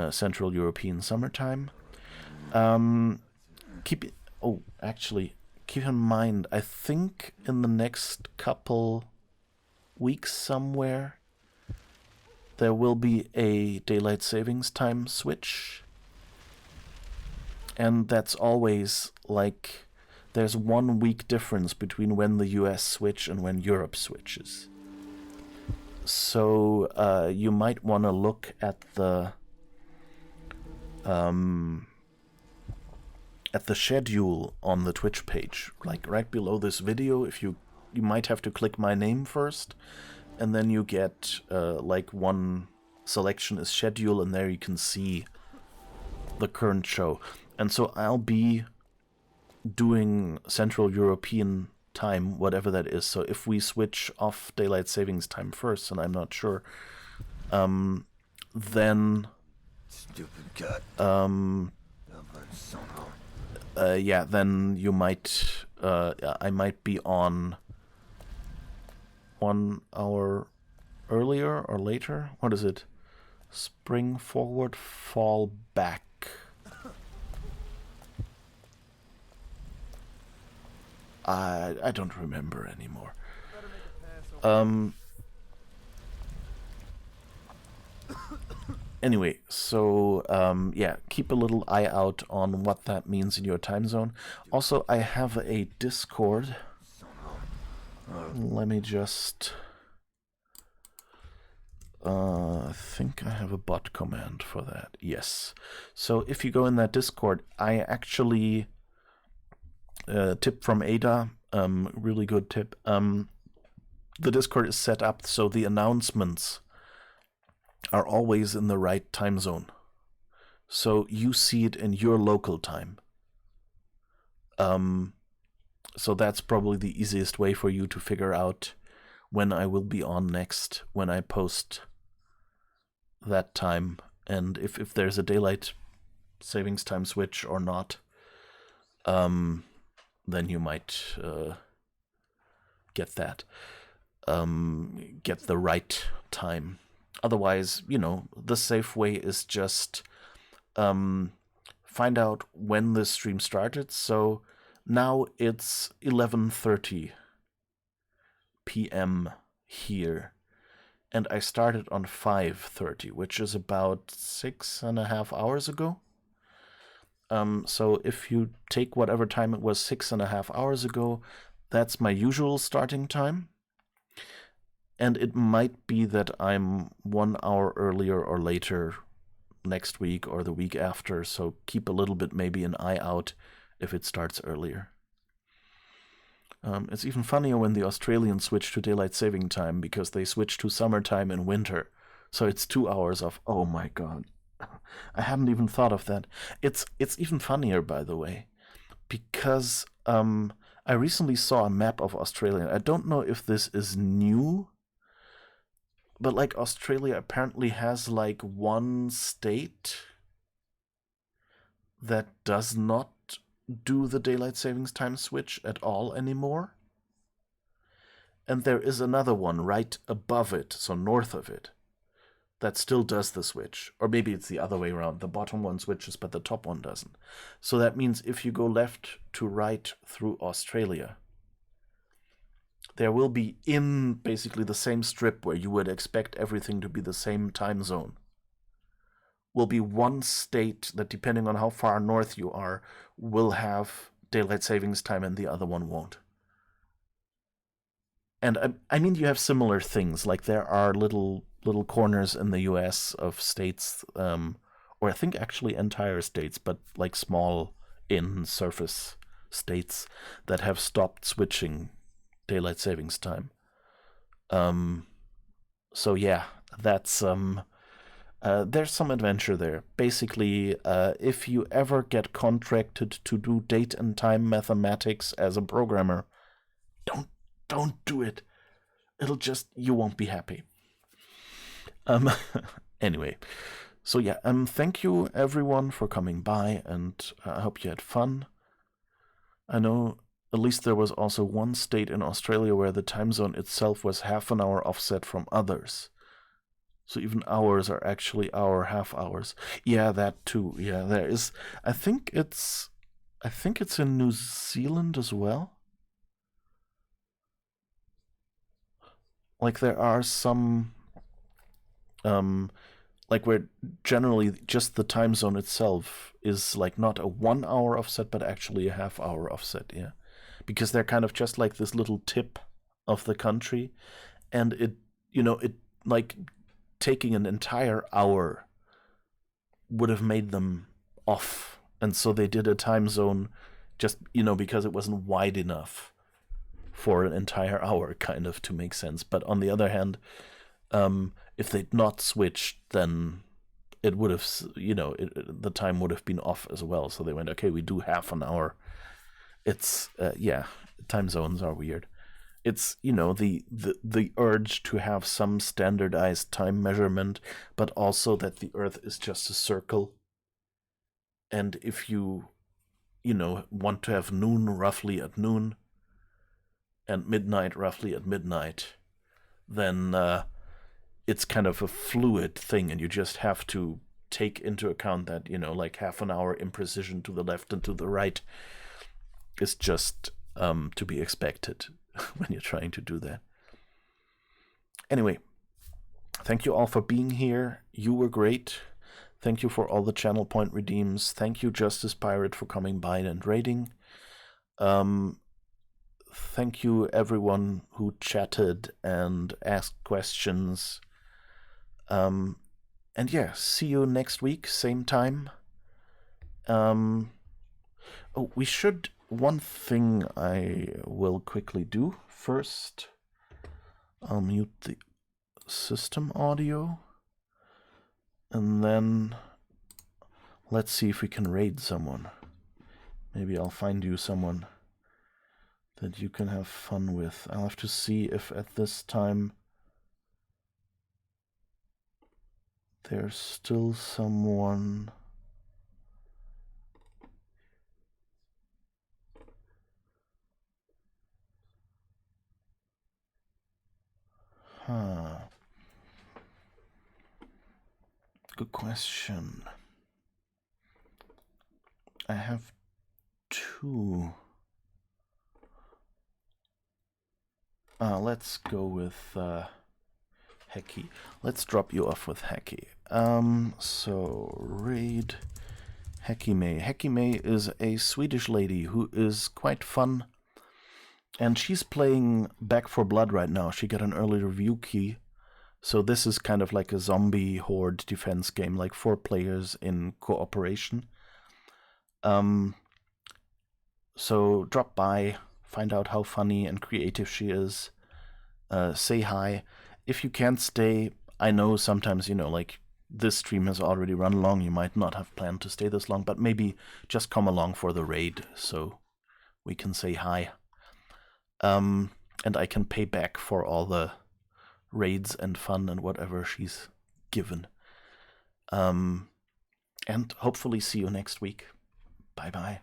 Central European Summertime. Keep in mind, I think in the next couple weeks somewhere there will be a daylight savings time switch, and that's always like there's 1 week difference between when the US switch and when Europe switches. So you might want to look at the schedule on the Twitch page, like right below this video. If you might have to click my name first, and then you get like one selection is schedule, and there you can see the current show. And so I'll be doing Central European time, whatever that is. So if we switch off daylight savings time first, and I'm not sure, then stupid gut. Yeah, then you might I might be on 1 hour earlier or later. What is it? Spring forward, fall back. I don't remember anymore. Anyway, so yeah, keep a little eye out on what that means in your time zone. Also, I have a Discord. Let me just... I think I have a bot command for that. Yes. So if you go in that Discord, I actually tip from Ada, really good tip. The Discord is set up so the announcements are always in the right time zone. So you see it in your local time. So that's probably the easiest way for you to figure out when I will be on next, when I post that time, and if there's a daylight savings time switch or not, then you might get that. Get the right time. Otherwise, the safe way is just find out when the stream started. So now it's 11:30 p.m. here, and I started on 5:30, which is about 6.5 hours ago. So if you take whatever time it was 6.5 hours ago, that's my usual starting time. And it might be that I'm 1 hour earlier or later next week or the week after, so keep a little bit maybe an eye out if it starts earlier. It's even funnier when the Australians switch to daylight saving time, because they switch to summertime in winter. So it's 2 hours of, oh my god. I hadn't even thought of that. It's even funnier, by the way, because I recently saw a map of Australia. I don't know if this is new, but like Australia apparently has like one state that does not do the daylight savings time switch at all anymore. And there is another one right above it, so north of it, that still does the switch. Or maybe it's the other way around. The bottom one switches, but the top one doesn't. So that means if you go left to right through Australia, there will be, in basically the same strip where you would expect everything to be the same time zone, will be one state that, depending on how far north you are, will have daylight savings time and the other one won't. And I mean, you have similar things, like there are little corners in the US of states, or I think actually entire states, but like small in-surface states that have stopped switching daylight savings time. So yeah, that's there's some adventure there. Basically, if you ever get contracted to do date and time mathematics as a programmer, don't do it. It'll just, you won't be happy. Anyway, so yeah, thank you everyone for coming by, and I hope you had fun. I know at least there was also one state in Australia where the time zone itself was half an hour offset from others. So even hours are actually our half hours. Yeah, that too. Yeah, there is. I think it's in New Zealand as well. Like there are some, like where generally just the time zone itself is like not a 1 hour offset, but actually a half hour offset. Yeah, because they're kind of just like this little tip of the country, and it like taking an entire hour would have made them off, and so they did a time zone just because it wasn't wide enough for an entire hour, kind of, to make sense. But on the other hand, if they'd not switched, then it would have, the time would have been off as well. So they went, okay, we do half an hour. It's time zones are weird. It's the urge to have some standardized time measurement, but also that the Earth is just a circle. And if you want to have noon roughly at noon, and midnight roughly at midnight, then it's kind of a fluid thing, and you just have to take into account that, like half an hour imprecision to the left and to the right is just to be expected when you're trying to do that. Anyway, thank you all for being here. You were great. Thank you for all the channel point redeems. Thank you, Justice Pirate, for coming by and raiding. Thank you, everyone who chatted and asked questions. And yeah, see you next week, same time. Oh, we should one thing I will quickly do. First, I'll mute the system audio. And then let's see if we can raid someone. Maybe I'll find you someone that you can have fun with. I'll have to see if at this time there's still someone. Good question. I have two. Let's go with Heki. Let's drop you off with Heki. So raid Hekime. Hekime is a Swedish lady who is quite fun, and she's playing Back 4 Blood right now. She got an early review key, so this is kind of like a zombie horde defense game, like 4 players in cooperation. So drop by, find out how funny and creative she is. Say hi. If you can't stay, I know sometimes, like this stream has already run long, you might not have planned to stay this long, but maybe just come along for the raid so we can say hi. And I can pay back for all the raids and fun and whatever she's given. And hopefully see you next week. Bye-bye.